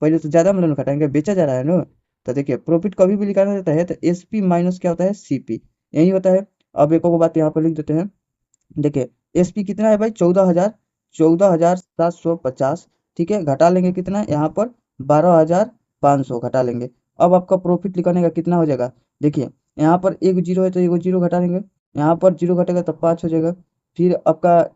S1: पहले तो ज़्यादा मतलब घटाएंगे, बेचा जा रहा है ना। तो देखिए प्रॉफिट कभी भी लिखाना रहता है तो एसपी माइनस क्या होता है, सीपी, यही होता है। अब एक और बात यहाँ पर लिख देते हैं। देखिए एसपी कितना है भाई, 14,750, ठीक है। घटा लेंगे कितना यहाँ पर, 12,500 घटा लेंगे। अब आपका प्रॉफिट निकालने का कितना हो जाएगा, देखिए यहाँ पर एक जीरो है तो एक जीरो घटा लेंगे, यहाँ पर जीरो घटेगा तो 5 हो जाएगा। फिर आपका,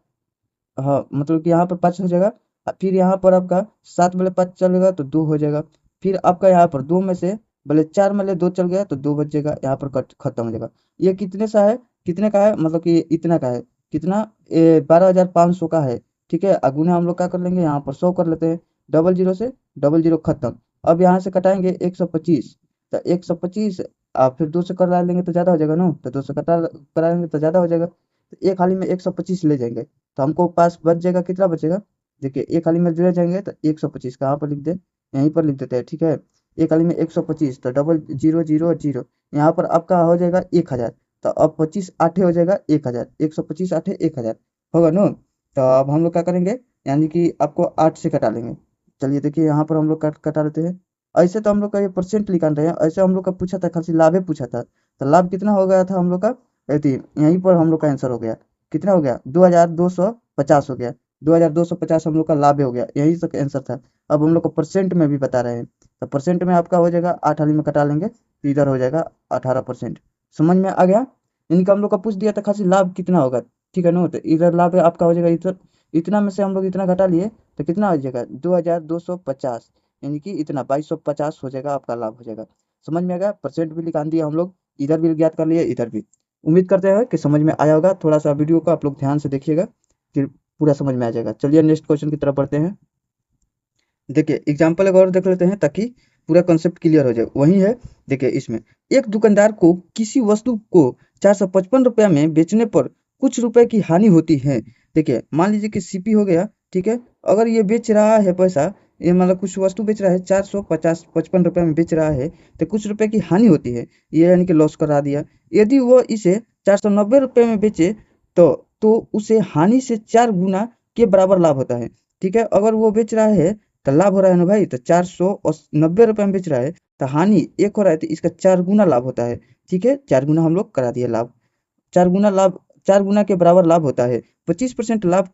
S1: हाँ मतलब कि यहाँ पर 5 हो जाएगा। फिर यहाँ पर आपका 7 में 5 चलेगा तो 2 हो जाएगा। फिर आपका यहाँ पर 2 में से भले 4 में 2 चल गया तो 2 बच जाएगा, यहाँ पर कट खत्म हो जाएगा। ये कितने सा है, कितने का है, मतलब कि इतना का है, कितना, 12,500 का है, ठीक है। अगुना हम लोग क्या कर लेंगे, यहाँ पर 100 कर लेते हैं, डबल जीरो से डबल जीरो खत्म। अब यहाँ से कटाएंगे 125, तो 125 आप फिर 2 से करा लेंगे तो ज़्यादा हो जाएगा ना, तो 2 से कटा कराएंगे तो ज़्यादा हो जाएगा। तो एक हाली में 125 ले जाएंगे तो हमको पास बच जाएगा, कितना बचेगा, देखिए एक हाली में ले जाएंगे तो 125 कहाँ पर लिख दे, यहीं पर लिख देते हैं, ठीक है। एक हाली में 125 तो डबल जीरो जीरो जीरो, यहाँ पर आपका हो जाएगा 1,000। तो अब 25 आठे हो जाएगा 1,000, 125 आठे 1,000 होगा ना। तो अब हम लोग क्या करेंगे, यानी कि आपको 8 से कटा लेंगे। चलिए देखिए यहाँ पर हम लोग कटा लेते हैं। ऐसे तो हम लोग का ये परसेंट निकाल रहे हैं, ऐसे हम लोग का पूछा था खाली लाभ ही पूछा था। तो लाभ कितना हो गया था हम लोग का, यहीं पर हम लोग का आंसर हो गया, कितना हो गया, 2,250 हो गया। 2250 हम लोग का लाभ हो गया, यही तक आंसर था। अब हम लोग को परसेंट में भी बता रहे हैं, तो परसेंट में आपका हो जाएगा 8 वाली में कटा लेंगे तो इधर हो जाएगा 18%। समझ में आ गया। इनका हम लोग का पूछ दिया था खासी लाभ कितना होगा, ठीक है ना। तो इधर लाभ है आपका हो जाएगा इधर, इतना में से हम लोग इतना घटा लिए तो कितना हो जाएगा 2250, यानी कि इतना 2250 हो जाएगा आपका लाभ हो जाएगा। समझ में आ गया। परसेंट भी निकाल दिया हम लोग, इधर भी ज्ञात कर लिए इधर भी। उम्मीद करते हैं कि समझ में आया होगा। थोड़ा सा वीडियो को आप लोग ध्यान से देखिएगा, फिर पूरा समझ में आ जाएगा। चलिए नेक्स्ट क्वेश्चन की तरफ बढ़ते हैं। देखिए एग्जाम्पल एक और देख लेते हैं ताकि पूरा कॉन्सेप्ट क्लियर हो जाए। वही है, देखिए इसमें एक दुकानदार को किसी वस्तु को 455 रुपया में बेचने पर कुछ रुपए की हानि होती है। देखिए मान लीजिए कि सीपी हो गया, ठीक है। अगर ये बेच रहा है पैसा, ये मतलब कुछ वस्तु बेच रहा है 455 रुपये में बेच रहा है, तो कुछ रुपए की हानि होती है, ये यानी कि लॉस करा दिया। यदि वो इसे 490 रुपये में बेचे तो उसे हानि से 4 गुना के बराबर लाभ होता है, ठीक है। अगर वो बेच रहा है तो लाभ हो रहा है ना भाई, तो 490 रुपये में बेच रहा है तो हानि एक हो रहा है, तो इसका 4 गुना लाभ होता है, ठीक है। 4 गुना हम लोग करा दिए लाभ, 4 गुना लाभ, 4 गुना के बराबर लाभ होता है। 25% लाभ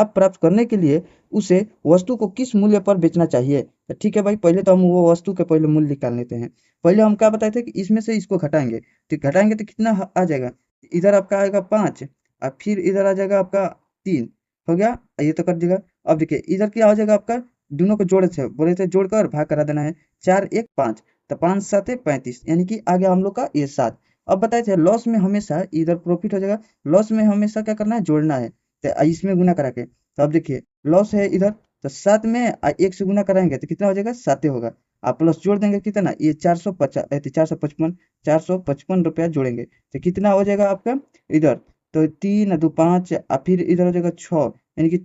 S1: प्राप्त करने के लिए उसे वस्तु को किस मूल्य पर बेचना चाहिए। तो ठीक है भाई, पहले तो हम वो वस्तु के पहले मूल्य निकाल लेते हैं। पहले हम क्या बताए थे कि इसमें से इसको घटाएंगे, तो घटाएंगे तो कितना आ जाएगा, इधर आपका आएगा 5 और फिर इधर आ जाएगा आपका 3, हो गया। ये तो कर देगा। अब देखिए इधर क्या हो जाएगा आपका, दोनों को जोड़े थे, बोले थे जोड़कर भाग करा देना है, 4 1 5, तो 5 7 35, यानी कि आ गया हम लोग का ये 7। अब बताए थे लॉस में हमेशा इधर प्रॉफिट हो जाएगा, लॉस में हमेशा क्या करना है, जोड़ना है, तो इसमें गुना करा के। तो अब देखिए लॉस है इधर, तो 7 में 1 से गुना कराएंगे तो कितना हो जाएगा, 7 होगा। आप प्लस जोड़ देंगे कितना, ये 455 रुपया जोड़ेंगे तो कितना हो जाएगा आपका इधर, तो 3 2 5 और फिर इधर हो जाएगा 6, यानी कि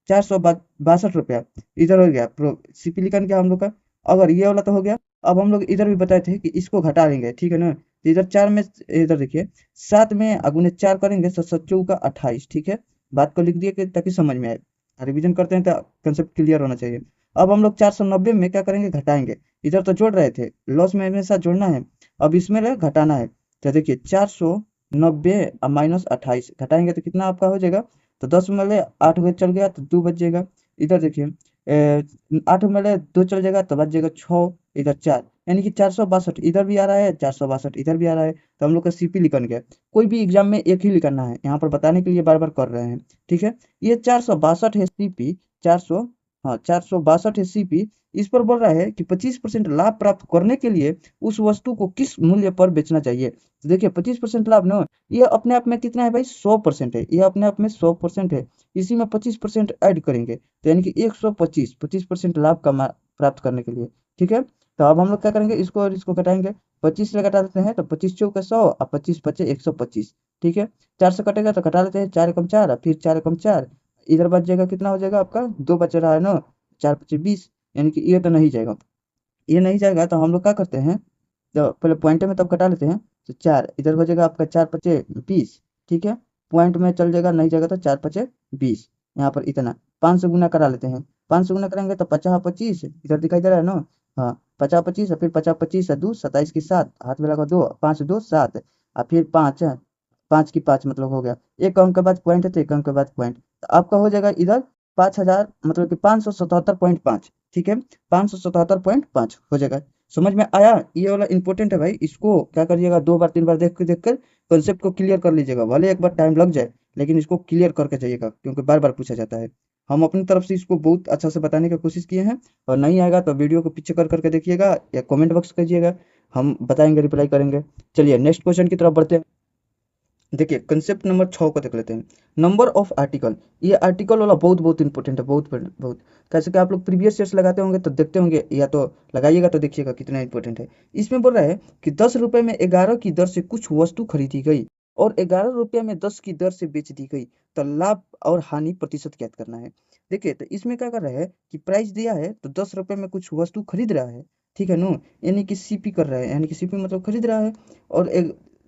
S1: 462 रुपया इधर हो गया। सीपी लिखन क्या हम लोग का, अगर ये वाला तो हो गया। अब हम लोग इधर भी बताए थे कि इसको घटा देंगे, ठीक है ना। तो इधर 4 में, इधर देखिए 7 में अगुने 4 करेंगे तो 7 चौका 28, ठीक है। बात को लिख दिए कि ताकि समझ में आए, रिवीजन करते हैं तो कंसेप्ट क्लियर होना चाहिए। अब हम लोग 490 में क्या करेंगे, घटाएंगे। इधर तो जोड़ रहे थे, लॉस में हमेशा जोड़ना है, अब इसमें घटाना है। तो देखिए 490 और -28 घटाएंगे तो कितना आपका हो जाएगा, तो 10 में ले 8 बज चल गया तो 2 बच जाएगा। इधर देखिए 8 में ले 2 चल जाएगा तो बच जाएगा 6, इधर 4, यानी कि 462 इधर भी आ रहा है, 462 इधर भी आ रहा है। तो हम लोग का सीपी लिखन गया। कोई भी एग्जाम में एक ही लिखना है, यहाँ पर बताने के लिए बार बार कर रहे हैं, ठीक है। ये 462 है सीपी, 400, हाँ 462 है सीपी। इस पर बोल रहा है कि 25% लाभ प्राप्त करने के लिए उस वस्तु को किस मूल्य पर बेचना चाहिए। तो देखिए 25% लाभ ना, ये अपने आप में कितना है भाई, 100% है, ये अपने आप में 100% है। इसी में 25% ऐड करेंगे तो यानी कि 125% लाभ कमा प्राप्त करने के लिए, ठीक है। तो अब हम लोग क्या करेंगे, इसको और इसको घटाएंगे, 25 से घटा देते हैं तो 25 चौके 100 और 25 पचे 125, ठीक है। 4 से कटेगा तो घटा लेते हैं, 4 एकम 4 और फिर 4 एकम 4, इधर बच जाएगा कितना हो जाएगा आपका, 2 बच रहा है ना, 4 पचे 20, यानी कि ये तो नहीं जाएगा। ये नहीं जाएगा तो हम लोग क्या करते हैं, तो पहले पॉइंट में तब कटा लेते हैं। तो 4 इधर हो जाएगा आपका, 4 पचे 20, ठीक है। पॉइंट में चल जाएगा, नहीं जाएगा तो 4 पचे 20, यहाँ पर इतना 5 से गुना करा लेते हैं। 5 से गुना करेंगे तो 50 25 इधर दिखाई दे रहा है ना, हाँ 50 25 और फिर 50 25 2 27 की 7, हाथ में लगा 2 5 2 7 और फिर 5 5 की 5 मतलब हो गया। एक अंक के बाद पॉइंट है तो एक अंक के बाद पॉइंट, तो आपका हो जाएगा इधर 5000 मतलब कि 577.5, ठीक है। 577.5 हो जाएगा। समझ में आया। ये वाला इंपॉर्टेंट है भाई, इसको क्या करिएगा, 2 बार 3 बार देख कर कॉन्सेप्ट को क्लियर कर लीजिएगा। भले एक बार टाइम लग जाए लेकिन इसको क्लियर करके जाइएगा, क्योंकि बार बार पूछा जाता है। हम अपनी तरफ से इसको बहुत अच्छा से बताने की कोशिश किए हैं, और नहीं आएगा तो वीडियो को पीछे कर करके देखिएगा या कमेंट बॉक्स कीजिएगा, हम बताएंगे, रिप्लाई करेंगे। चलिए नेक्स्ट क्वेश्चन की तरफ बढ़ते हैं। देखिए कंसेप्ट नंबर 6 को देख लेते हैं, नंबर ऑफ आर्टिकल। ये आर्टिकल वाला बहुत बहुत इंपॉर्टेंट है, बहुत बहुत। कैसे कि आप लोग प्रीवियस ईयर्स लगाते होंगे तो देखते होंगे, या तो लगाइएगा तो देखिएगा कितना इंपॉर्टेंट है। इसमें बोल रहा है कि 10 रुपये में 11 की दर से कुछ वस्तु खरीदी गई और 11 रुपये में 10 की दर से बेच दी गई, तो लाभ और हानि प्रतिशत ज्ञात करना है। देखिए तो इसमें क्या कर रहा है कि प्राइस दिया है तो 10 रुपये में कुछ वस्तु खरीद रहा है, ठीक है नो, यानी कि सीपी कर रहा है, यानी कि सीपी मतलब खरीद रहा है। और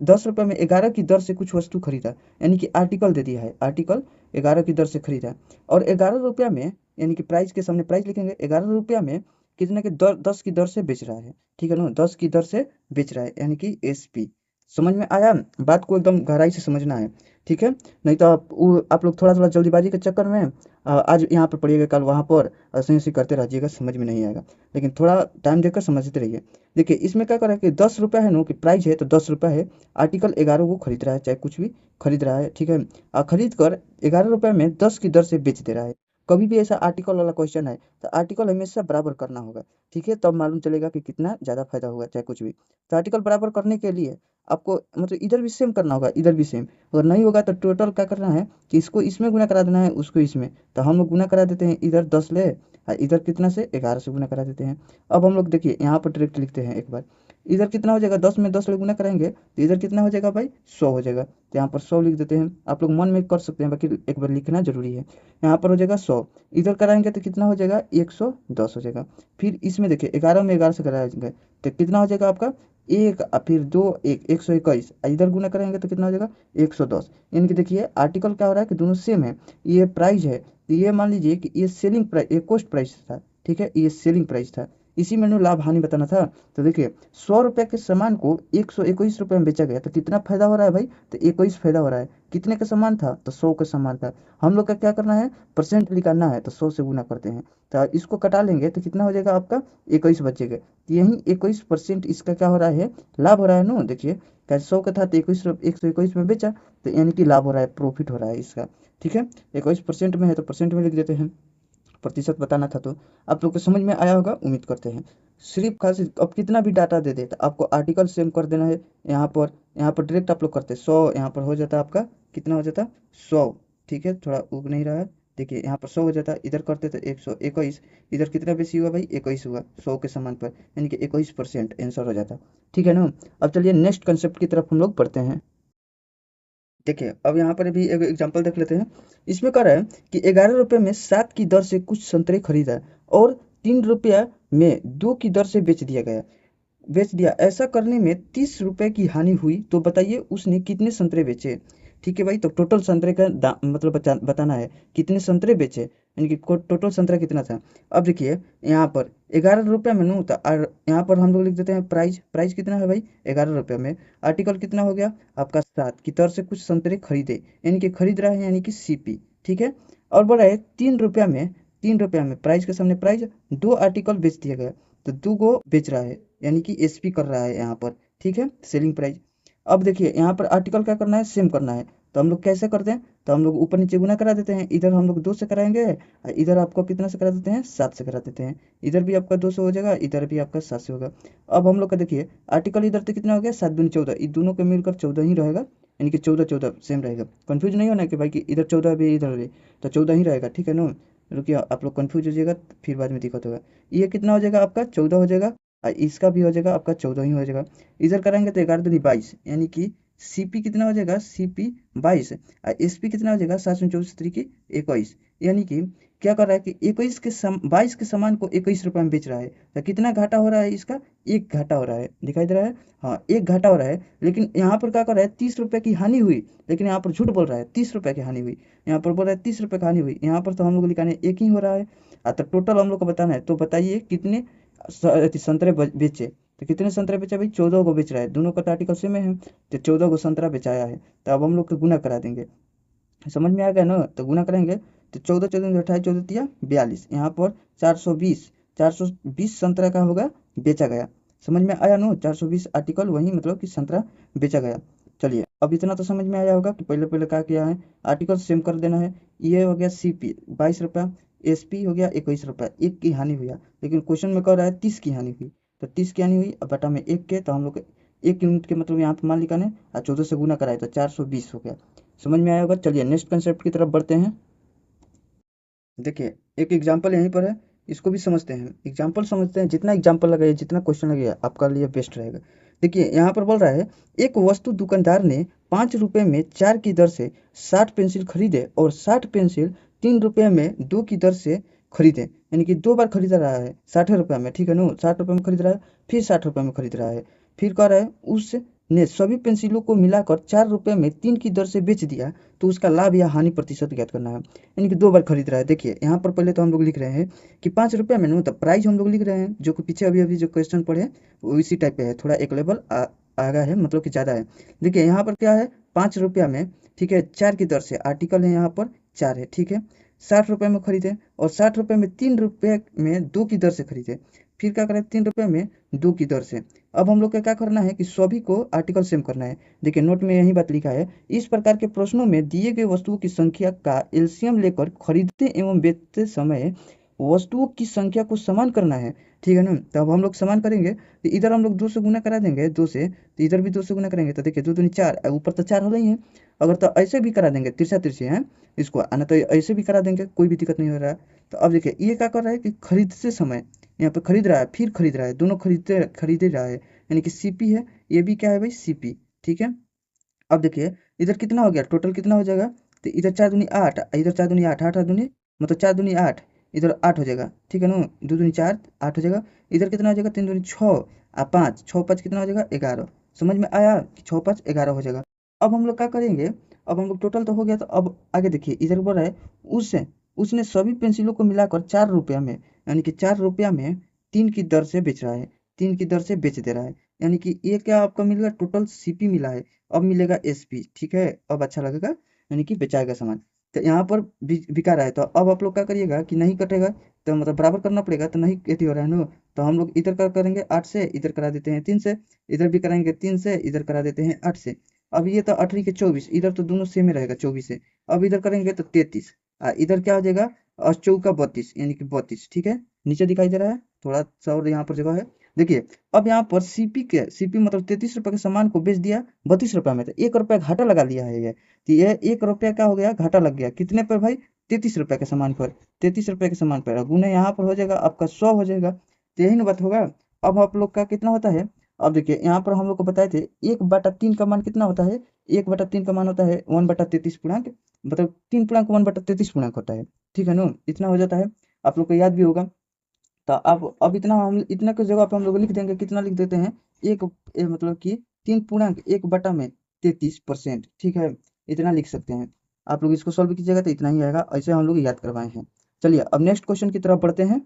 S1: 10 रुपये में 11 की दर से कुछ वस्तु खरीदा, यानी कि आर्टिकल दे दिया है, आर्टिकल 11 की दर से खरीदा। और 11 रुपया में, यानी कि प्राइस के सामने प्राइस लिखेंगे, 11 रुपया में कितने के दर, 10 की दर से बेच रहा है, ठीक है ना, 10 की दर से बेच रहा है, यानी कि एसपी। समझ में आया? बात को एकदम गहराई से समझना है, ठीक है? नहीं तो आप लोग थोड़ा-थोड़ा जल्दीबाज़ी के चक्कर में आज यहाँ पर पढ़िएगा, कल वहाँ पर, ऐसे-ऐसे करते रह जाइएगा, समझ में नहीं आएगा। लेकिन थोड़ा टाइम देकर समझते रहिए। देखिए, इसमें क्या कर रहा है कि ₹10 है नो कि प्राइस है तो ₹10 है। आर्टिकल 11 वो खरीद रहा है, चाहे कुछ भी खरीद रहा है, ठीक है? खरीद कर ₹11 में 10 की दर से बेच दे रहा है। कभी भी ऐसा आर्टिकल वाला क्वेश्चन है, तो आर्टिकल हमेशा बराबर करना होगा, ठीक है? तब मालूम चलेगा कि कितना ज़्यादा फ़ायदा होगा, चाहे कुछ भी। तो आर्टिकल बराबर करने के लिए आपको मतलब इधर भी सेम करना होगा, इधर भी सेम। अगर नहीं होगा तो टोटल क्या करना है कि इसको इसमें गुना करा देना है, उसको इसमें। तो हम लोग गुना करा देते हैं, इधर 10 ले और इधर कितना से 11 से गुना करा देते हैं। अब हम लोग देखिए यहाँ पर डायरेक्ट लिखते हैं एक बार। इधर कितना हो जाएगा, 10 में 10 से गुना करेंगे तो इधर कितना हो जाएगा भाई, 100 हो जाएगा। तो यहाँ पर 100 लिख देते हैं। आप लोग मन में कर सकते हैं, बाकी एक बार लिखना जरूरी है। यहाँ पर हो जाएगा 100, इधर कराएंगे तो कितना हो जाएगा, 110 हो जाएगा। फिर इसमें देखिए 11 में 11 से कराएंगे तो कितना हो जाएगा आपका, एक फिर दो, एक 121, इधर गुना करेंगे तो कितना हो जाएगा, 110। यानी कि देखिए आर्टिकल क्या हो रहा है कि दोनों सेम है। ये प्राइस है तो ये मान लीजिए कि ये सेलिंग प्राइस, ये कॉस्ट प्राइस था, ठीक है, ये सेलिंग प्राइस था। इसी में मैंने लाभ हानि बताना था। तो देखिए 100 रुपये के सामान को 121 रुपये में बेचा गया तो कितना फायदा हो रहा है भाई, तो 21 फायदा हो रहा है। कितने का सामान था, तो 100 का सामान था। हम लोग का क्या करना है, परसेंट निकालना है, तो 100 से गुना करते हैं। तो इसको कटा लेंगे तो कितना हो जाएगा आपका, 21 बचेगा। तो यही 21% इसका क्या हो रहा है, लाभ हो रहा है ना। देखिए कैसे 100 का था तो 121 में बेचा, तो यानी कि लाभ हो रहा है, प्रॉफिट हो रहा है इसका, ठीक है। 21% में है तो परसेंट में लिख देते हैं, प्रतिशत बताना था। तो आप लोग को समझ में आया होगा, उम्मीद करते हैं। सिर्फ खास अब कितना भी डाटा दे दे तो आपको आर्टिकल सेम कर देना है। यहाँ पर डायरेक्ट आप लोग करते 100, यहाँ पर हो जाता आपका कितना हो जाता, 100, ठीक है, थोड़ा उग नहीं रहा है। देखिए यहाँ पर 100 हो जाता, इधर करते तो 121, इधर कितना बेसी हुआ भाई, 21 हुआ 100 के समान पर, यानी कि 21% आंसर हो जाता, ठीक है ना। अब चलिए नेक्स्ट कंसेप्ट की तरफ हम लोग बढ़ते हैं। देखिए अब यहाँ पर भी एक एग्जांपल देख लेते हैं। इसमें कह रहा है कि 11 रुपये में 7 की दर से कुछ संतरे खरीदा और 3 रुपया में 2 की दर से बेच दिया। ऐसा करने में 30 रुपये की हानि हुई, तो बताइए उसने कितने संतरे बेचे। ठीक है भाई, तो टोटल संतरे का मतलब बताना है कितने संतरे बेचे, यानी कि टोटल संतरा कितना था। अब देखिए यहाँ पर 11 रुपये में नू, तो यहाँ पर हम लोग लिख देते हैं प्राइस। प्राइस कितना है भाई, 11 रुपये में। आर्टिकल कितना हो गया आपका, 7 की तरह से कुछ संतरे खरीदे, यानी कि खरीद रहा है, यानी कि सीपी, ठीक है। और बोला है 3 रुपया में प्राइस के सामने प्राइस, 2 आर्टिकल बेच दिया गया, तो 2 गो बेच रहा है, यानी कि एसपी कर रहा है यहाँ पर, ठीक है, सेलिंग प्राइस। अब देखिए यहाँ पर आर्टिकल क्या करना है, सेम करना है। तो हम लोग कैसे करते हैं, तो हम लोग ऊपर नीचे गुना करा देते हैं। इधर हम लोग 2 से कराएंगे और इधर आपको कितना से करा देते हैं, 7 से करा देते हैं। इधर भी आपका 2 से हो जाएगा, इधर भी आपका 7 से होगा। अब हम लोग का देखिए आर्टिकल इधर तो कितना हो गया, 7 दूनी 14, इन दोनों के मिलकर 14 ही रहेगा, यानी कि 14 14 सेम रहेगा। कंफ्यूज नहीं होना कि भाई कि इधर 14 भी इधर भी, तो 14 ही रहेगा, ठीक है ना। रुकिए आप लोग कंफ्यूज हो जाएगा फिर बाद में दिक्कत होगा। ये कितना हो जाएगा आपका, 14 हो जाएगा, और इसका भी हो जाएगा आपका 14 ही हो जाएगा। इधर करेंगे तो 11 दूनी 22, यानी कि सीपी कितना हो जाएगा, सीपी 22, और एसपी कितना हो जाएगा, 7 24 यानी कि क्या कर रहा है कि 22 के सामान को 21 रुपये में बेच रहा है। तो कितना घाटा हो रहा है इसका, एक घाटा हो रहा है, दिखाई दे रहा है, हाँ एक घाटा हो रहा है। लेकिन यहाँ पर क्या कर रहा है, 30 रुपये की हानि हुई, लेकिन यहाँ पर झूठ बोल रहा है, 30 रुपये की हानि हुई। यहाँ पर बोल रहा है 30 रुपये की हानि हुई, यहाँ पर तो हम लोग लिखाने एक ही हो रहा है। तो टोटल हम लोग को बताना है, तो बताइए कितने संतरे बेचे। तो कितने संतरे बेचा भाई, 14 को बेच रहा है, दोनों का तो आर्टिकल सेम है, तो 14 को संतरा बेचाया है। तो अब हम लोग को गुना करा देंगे, समझ में आ गया ना। तो गुना करेंगे तो 14 14 28, 14 तिया 42, यहाँ पर 420 संतरा का होगा बेचा गया। समझ में आया ना, 420 आर्टिकल वही मतलब कि संतरा बेचा गया। चलिए अब इतना तो समझ में आया होगा कि पहले पहले क्या किया है, आर्टिकल सेम कर देना है। ये हो गया सीपी 22 रुपया, एसपी हो गया 21 रुपया, एक की हानि हुआ। लेकिन क्वेश्चन में कह रहा है 30 की हानि हुई, तो 30 की हानि हुई, अब बटा में एक के, तो हम लोग एक यूनिट के मतलब यहाँ पर मान लिखा ने, और 14 से गुना कराए तो 420 हो गया। समझ में आया होगा। चलिए नेक्स्ट कंसेप्ट की तरफ बढ़ते हैं। देखिए एक एग्जांपल यहीं पर है, इसको भी समझते हैं। एग्जांपल समझते हैं, जितना एग्जांपल लगेगा, जितना क्वेश्चन लगेगा आपका लिए बेस्ट रहेगा। देखिए यहाँ पर बोल रहा है, एक वस्तु दुकानदार ने 5 रुपये में 4 की दर से 60 पेंसिल खरीदे और 60 पेंसिल 3 रुपये में 2 की दर से खरीदे, यानी कि 2 बार खरीद रहा है 60 रुपये में, ठीक है ना। 60 रुपये में खरीद रहा है, फिर 60 रुपये में खरीद रहा है। फिर कह रहा है उसने सभी पेंसिलों को मिलाकर 4 रुपये में 3 की दर से बेच दिया, तो उसका लाभ या हानि प्रतिशत ज्ञात करना है। यानी कि 2 बार खरीद रहा है। देखिए यहाँ पर पहले तो हम लोग लिख रहे हैं कि 5 रुपये में, नो तो प्राइस हम लोग लिख रहे हैं, जो कि पीछे अभी अभी जो क्वेश्चन पढ़े वो इसी टाइप पे है, थोड़ा एक लेवल आगा है, मतलब कि ज़्यादा है। देखिए यहाँ पर क्या है, 5 रुपया में, ठीक है, 4 की दर से आर्टिकल है, यहाँ पर 4 है, ठीक है। 60 रुपये में खरीदे और 60 रुपये में 3 रुपये में 2 की दर से खरीदे। फिर क्या करें, 3 रुपये में 2 की दर से। अब हम लोग को क्या करना है कि सभी को आर्टिकल सेम करना है। देखिए नोट में यही बात लिखा है, इस प्रकार के प्रश्नों में दिए गए वस्तुओं की संख्या का एलसीएम लेकर खरीदते एवं बेचते समय वस्तुओं की संख्या को समान करना है, ठीक है ना। तो अब हम लोग समान करेंगे, तो इधर हम लोग 2 से गुना करा देंगे 2 से, तो इधर भी 2 से गुना करेंगे, तो देखिए 2 दूनी 4, ऊपर तो 4 हो रही है। अगर तो ऐसे भी करा देंगे तिरछा तिरछी है इसको, आना तो ऐसे भी करा देंगे, कोई भी दिक्कत नहीं हो रहा है। तो अब देखिए ये क्या कर रहा है कि खरीदते समय यहाँ पे खरीद रहा है, फिर खरीद रहा है, दोनों खरीद ही रहा है, यानी कि सीपी है, ये भी क्या है भाई, सीपी, ठीक है। अब देखिए इधर कितना हो गया, टोटल कितना हो जाएगा, तो इधर 4 दूनी 8, इधर 4 दूनी 8, 8 दूनी मतलब 4 दूनी 8, इधर 8 हो जाएगा, ठीक है ना। 2 दूनी 4, 8 हो जाएगा। इधर कितना हो जाएगा, 3 दूनी 6 और 5, 6 5 कितना हो जाएगा, 11। समझ में आया कि 6 5 11 हो जाएगा। अब हम लोग क्या करेंगे, अब हम लोग टोटल तो हो गया, तो अब आगे देखिए इधर बोल रहा है उससे उसने सभी पेंसिलों को मिलाकर 4 रुपया में, यानी कि 4 रुपया में 3 की दर से बेच रहा है, 3 की दर से बेच दे रहा है, यानी कि ये क्या आपका मिल गया, टोटल सीपी मिला है। अब मिलेगा एसपी, ठीक है, अब अच्छा लगेगा, यानी कि बेचाएगा सामान। तो यहाँ पर बिका रहा है, तो अब आप लोग क्या करिएगा कि नहीं कटेगा, तो मतलब बराबर करना पड़ेगा, तो नहीं एथी हो रहा है ना। तो हम लोग इधर कर करेंगे 8 से, इधर करा देते हैं 3 से, इधर भी कराएंगे 3 से, इधर करा देते हैं 8 से। अब ये तो 8 के 24, इधर तो दोनों सेम ही रहेगा 24 से। अब इधर करेंगे तो 33, इधर क्या हो जाएगा, और चौका 32, यानी कि 32, ठीक है। नीचे दिखाई दे रहा है थोड़ा सा, और यहाँ पर जगह है। देखिए अब यहाँ पर सीपी मतलब 33 रुपये के सामान को बेच दिया 32 रुपये में, तो 1 रुपया घाटा लगा लिया है ये। तो ये 1 रुपया क्या हो गया, घाटा लग गया, कितने पर भाई, 33 रुपये के सामान पर, 33 रुपये के सामान पर गुने यहाँ पर हो जाएगा आपका 100 हो जाएगा, तो यही ना बात होगा। अब आप लोग का कितना होता है, अब देखिए यहाँ पर हम लोग को बताए थे 1/3 का मान कितना होता है, 1/3 का मान होता है 1/33 पूर्णांक, मतलब 3 पूर्णांक 1/33 पूर्णांक होता है, ठीक है ना, इतना हो जाता है, आप लोग को याद भी होगा। तो अब इतना हम इतना की जगह पे हम लोग लिख देंगे, कितना लिख देते हैं, एक मतलब कि 3 पूर्णांक 1/33%, ठीक है, इतना लिख सकते हैं। आप लोग इसको सॉल्व कीजिएगा तो इतना ही आएगा, ऐसे हम लोग याद करवाए हैं। चलिए अब नेक्स्ट क्वेश्चन की तरफ बढ़ते हैं।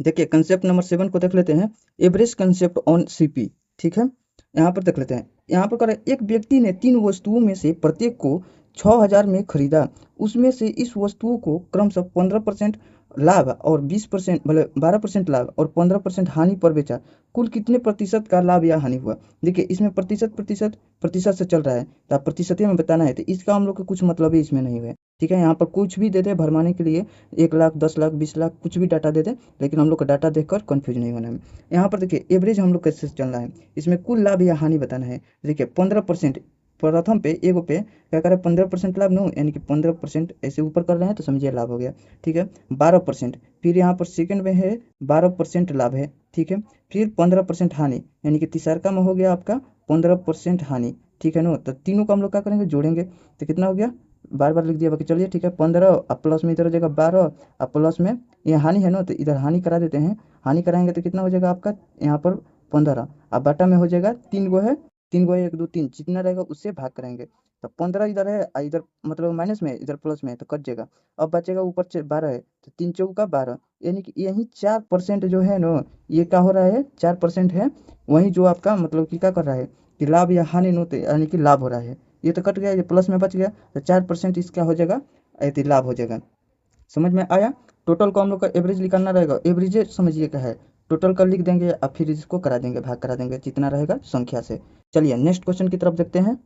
S1: देखिए कंसेप्ट नंबर 7 को देख लेते हैं, एवरेज कंसेप्ट ऑन सीपी, ठीक है। यहाँ पर देख लेते हैं, यहाँ पर करें, एक व्यक्ति ने 3 वस्तुओं में से प्रत्येक को 6000 में खरीदा, उसमें से इस वस्तुओं को क्रमशः 15% लाभ और 20% मतलब 12% लाभ और 15% हानि पर बेचा, कुल कितने प्रतिशत का लाभ या हानि हुआ। देखिए इसमें प्रतिशत प्रतिशत प्रतिशत से चल रहा है, तो आप प्रतिशत में बताना है, तो इसका हम लोग का कुछ मतलब ही इसमें नहीं हुआ है, ठीक है। यहाँ पर कुछ भी दे दे भरमाने के लिए, 1 लाख 10 लाख 20 लाख कुछ भी डाटा दे दे, लेकिन हम लोग को डाटा देखकर कंफ्यूज नहीं होना है। यहाँ पर देखिए एवरेज हम लोग कैसे चल रहा है, इसमें कुल लाभ या हानि बताना है। देखिए 15% प्रथम पे एगो पे क्या करें, 15% लाभ नो, यानी कि 15% ऐसे ऊपर कर रहे हैं तो समझिए लाभ हो गया, ठीक है। 12%, फिर यहाँ पर सेकंड में है 12% लाभ है, ठीक है। फिर 15% हानि, यानी कि तीसरा में हो गया आपका 15% हानि, ठीक है ना। तो तीनों को हम लोग क्या करेंगे, जोड़ेंगे, तो कितना हो गया, बार बार लिख दिया बाकी, चलिए ठीक है, 15 अब प्लस में इधर हो जाएगा 12, अब प्लस में ये हानि है ना, तो इधर हानि करा देते हैं, हानि कराएंगे तो कितना हो जाएगा आपका यहाँ पर 15, अब बाटा में हो जाएगा 3 गो है, 3 गो है 1 2 3, जितना रहेगा उससे भाग कराएंगे, तो 15 इधर है, इधर मतलब माइनस में, इधर प्लस में है, तो कट जाएगा। अब बचेगा ऊपर 12 है, तो 3 चौका 12, यानी कि यही 4% जो है ना, ये क्या हो रहा है, 4% है, वही जो आपका मतलब कि क्या कर रहा है कि लाभ या हानि नो, यानी कि लाभ हो रहा है, ये तो कट गया, ये प्लस में बच गया, तो 4% इसका हो जाएगा, ऐसे लाभ हो जाएगा। समझ में आया। टोटल को हम लोग का एवरेज निकालना रहेगा, एवरेज समझिए क्या है, टोटल का लिख देंगे और फिर इसको करा देंगे, भाग करा देंगे जितना रहेगा संख्या से। चलिए नेक्स्ट क्वेश्चन की तरफ देखते हैं।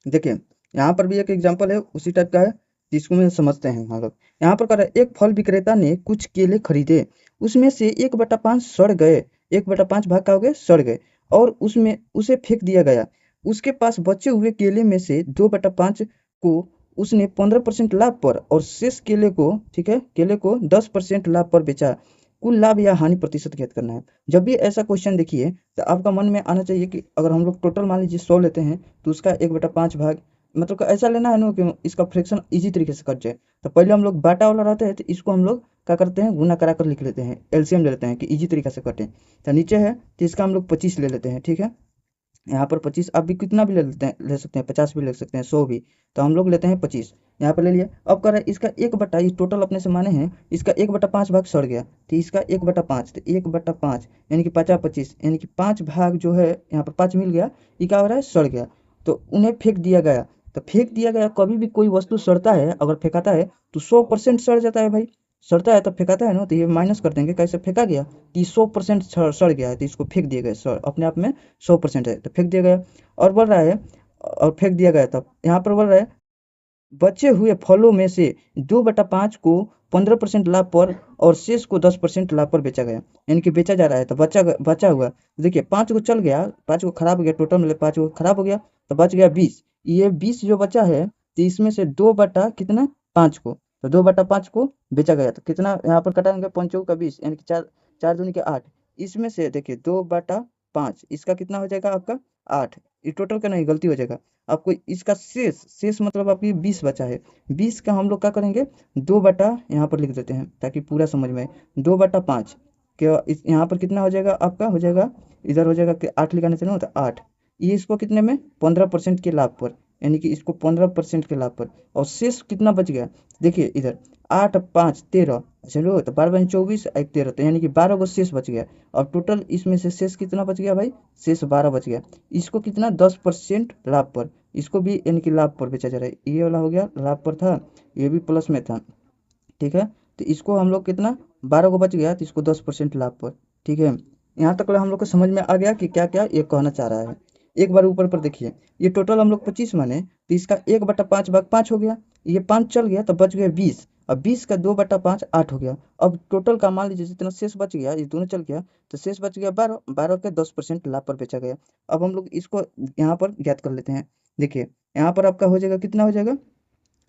S1: देखिए यहाँ पर भी एक एग्जांपल है उसी टाइप का है, जिसको में समझते हैं हम लोग। यहाँ पर कह रहा है, एक फल विक्रेता ने कुछ केले खरीदे, उसमें से 1/5 सड़ गए, 1/5 भाग का हो गए सड़ गए, और उसमें उसे फेंक दिया गया। उसके पास बचे हुए केले में से 2/5 को उसने 15% लाभ पर और शेष केले को, ठीक है, केले को 10% लाभ पर बेचा, कुल लाभ या हानि प्रतिशत ज्ञात करना है। जब भी ऐसा क्वेश्चन देखिए तो आपका मन में आना चाहिए कि अगर हम लोग टोटल मान लीजिए 100 लेते हैं, तो उसका 1/5 भाग, मतलब ऐसा लेना है ना कि इसका फ्रैक्शन इजी तरीके से कट जाए। तो पहले हम लोग बाटा वाला रहता है, तो इसको हम लोग क्या करते हैं, गुना करा कर लिख लेते हैं, एलसीएम ले लेते हैं कि इजी तरीके से कटे। तो नीचे है तो इसका हम लोग 25 ले लेते हैं, ठीक है। यहाँ पर 25 आप भी कितना भी ले सकते हैं, 50 भी ले सकते हैं, 100 भी। तो हम लोग लेते हैं 25, यहाँ पर ले लिया। अब कर रहा है इसका 1/, ये टोटल अपने से माने हैं, इसका 1/5 भाग सड़ गया, तो इसका 1/5, तो 1/5 यानी कि 50 25, यानी कि 5 भाग जो है यहाँ पर 5 मिल गया, ये क्या हो रहा है, सड़ गया। तो उन्हें फेंक दिया गया। तो फेंक दिया गया, कभी भी कोई वस्तु सड़ता है, अगर फेंकाता है तो 100% सड़ जाता है भाई। सड़ता है तब फेंकाता है ना, तो ये माइनस कर देंगे, कैसे फेंका गया, तो ये 100% सड़ गया है, तो इसको फेंक दिया गया, सड़ अपने आप में 100% है तो फेंक दिया गया। और बोल रहा है, और फेंक दिया गया, तब यहाँ पर बोल रहा है बचे हुए फलों में से 2/5 को 15% लाभ पर और शेष को 10% लाभ पर बेचा गया, यानी कि बेचा जा रहा है। तो बचा हुआ देखिए, 5 को चल गया, 5 को खराब हो गया, टोटल में 5 को खराब हो गया, तो बच गया 20। ये 20 जो बचा है, तो इसमें से 2 बटा कितना, 5 को, तो 2/5 को बेचा गया, तो कितना यहाँ पर कटाएंगे, 5 का 20, यानी कि 4 दूनी के 8। इसमें से देखिए 2/5, इसका कितना हो जाएगा आपका 8, ये टोटल का नहीं, गलती हो जाएगा आपको, इसका शेष, शेष मतलब आपकी 20 बचा है, 20 का हम लोग क्या करेंगे, 2 यहाँ पर लिख देते हैं ताकि पूरा समझ में आए, 2/5 के यहाँ पर कितना हो जाएगा आपका, हो जाएगा इधर हो जाएगा कि 8 लिखाने से ना, तो 8, ये इसको कितने में, 15% के लाभ पर, यानी कि इसको 15% के लाभ पर। और शेष कितना बच गया, देखिए इधर 8 5 13, चलो तो 12 24 एक 13, तो यानी कि 12 को शेष बच गया। और टोटल इसमें से शेष कितना बच गया भाई, शेष 12 बच गया। इसको कितना, 10% लाभ पर, इसको भी यानी कि लाभ पर बेचा जा रहा है, ये वाला हो गया लाभ पर था, ये भी प्लस में था, ठीक है। तो इसको हम लोग कितना, 12 को बच गया, तो इसको 10% लाभ पर, ठीक है। यहाँ तक हम लोग को समझ में आ गया कि क्या क्या ये कहना चाह रहा है। एक बार ऊपर पर देखिए, ये टोटल हम लोग 25 माने, तो इसका 1/5 भाग 5 हो गया, ये 5 चल गया तो बच गया 20, अब 20 का 2/5 8 हो गया। अब टोटल का मान लीजिए जितना शेष बच गया, ये दोनों चल गया, तो शेष बच गया 12, 12 के 10% लाभ पर बेचा गया। अब हम लोग इसको यहाँ पर ज्ञात कर लेते हैं। देखिए यहाँ पर आपका हो जाएगा, कितना हो जाएगा,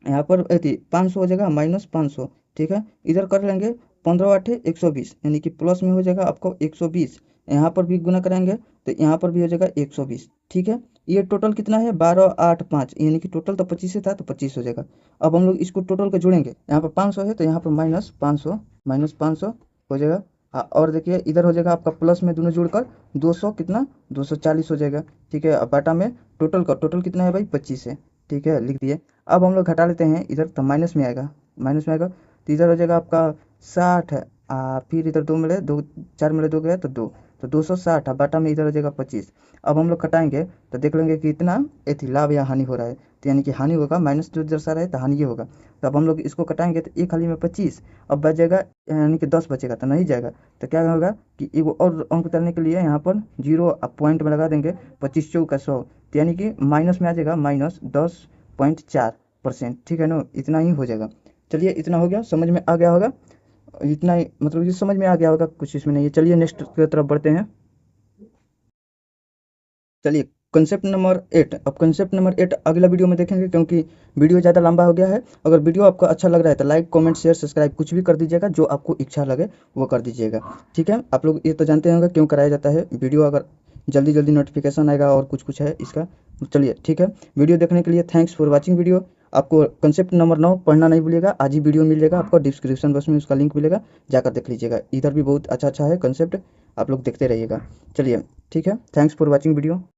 S1: यहाँ पर अथी 500 हो जाएगा, -500, ठीक है। इधर कर लेंगे 15 8 120, यानी कि प्लस में हो जाएगा आपको 120, यहाँ पर भी गुना करेंगे तो यहाँ पर भी हो जाएगा 120, ठीक है। ये टोटल कितना है, 12 8 5, यानी कि टोटल तो 25 से था, तो 25 हो जाएगा। अब हम लोग इसको टोटल को जोड़ेंगे, यहाँ पर 500 है तो यहाँ पर -500 हो जाएगा। और देखिए इधर हो जाएगा आपका प्लस में दोनों जोड़कर 200, कितना 240 हो जाएगा, ठीक है। अब बाटा में टोटल का टोटल कितना है भाई, 25 है, ठीक है, लिख दिए। अब हम लोग घटा लेते हैं इधर, तो माइनस में आएगा, माइनस में आएगा, तो इधर हो जाएगा आपका 60 है, फिर इधर 2 मिले, 2 4 मिले 2 गया तो 2, तो 260, बाटा में इधर हो जाएगा 25। अब हम लोग घटाएंगे तो देख लेंगे कि इतना एथी लाभ या हानि हो रहा है, तो यानी कि हानि होगा, माइनस जो दर्शा रहा है तो हानि ये होगा। तो अब हम लोग इसको घटाएंगे तो एक हाली में 25, अब बच जाएगा, यानी कि 10 बचेगा, तो नहीं जाएगा। तो क्या होगा कि एक और अंक उतारने के लिए यहाँ पर 0 पॉइंट में लगा देंगे, 25 चौका 100, तो यानी कि माइनस में आ जाएगा -10.4%, ठीक है ना, इतना ही हो जाएगा। चलिए इतना हो गया, समझ में आ गया होगा, इतना ही मतलब ये समझ में आ गया होगा, कुछ इसमें नहीं है। चलिए नेक्स्ट की तरफ बढ़ते हैं। चलिए कंसेप्ट नंबर 8, अब कंसेप्ट नंबर 8 अगला वीडियो में देखेंगे, क्योंकि वीडियो ज़्यादा लंबा हो गया है। अगर वीडियो आपको अच्छा लग रहा है तो लाइक कमेंट शेयर सब्सक्राइब कुछ भी कर दीजिएगा, जो आपको इच्छा लगे वो कर दीजिएगा, ठीक है। आप लोग ये तो जानते होंगे क्यों कराया जाता है वीडियो, अगर जल्दी जल्दी नोटिफिकेशन आएगा और कुछ कुछ है इसका। चलिए ठीक है, वीडियो देखने के लिए थैंक्स फॉर वॉचिंग वीडियो। आपको कंसेप्ट नंबर 9 पढ़ना नहीं भूलिएगा, आज ही वीडियो मिल जाएगा आपको, डिस्क्रिप्शन बॉक्स में उसका लिंक मिलेगा, जाकर देख लीजिएगा। इधर भी बहुत अच्छा अच्छा है कंसेप्ट, आप लोग देखते रहिएगा। चलिए ठीक है, थैंक्स फॉर वॉचिंग वीडियो।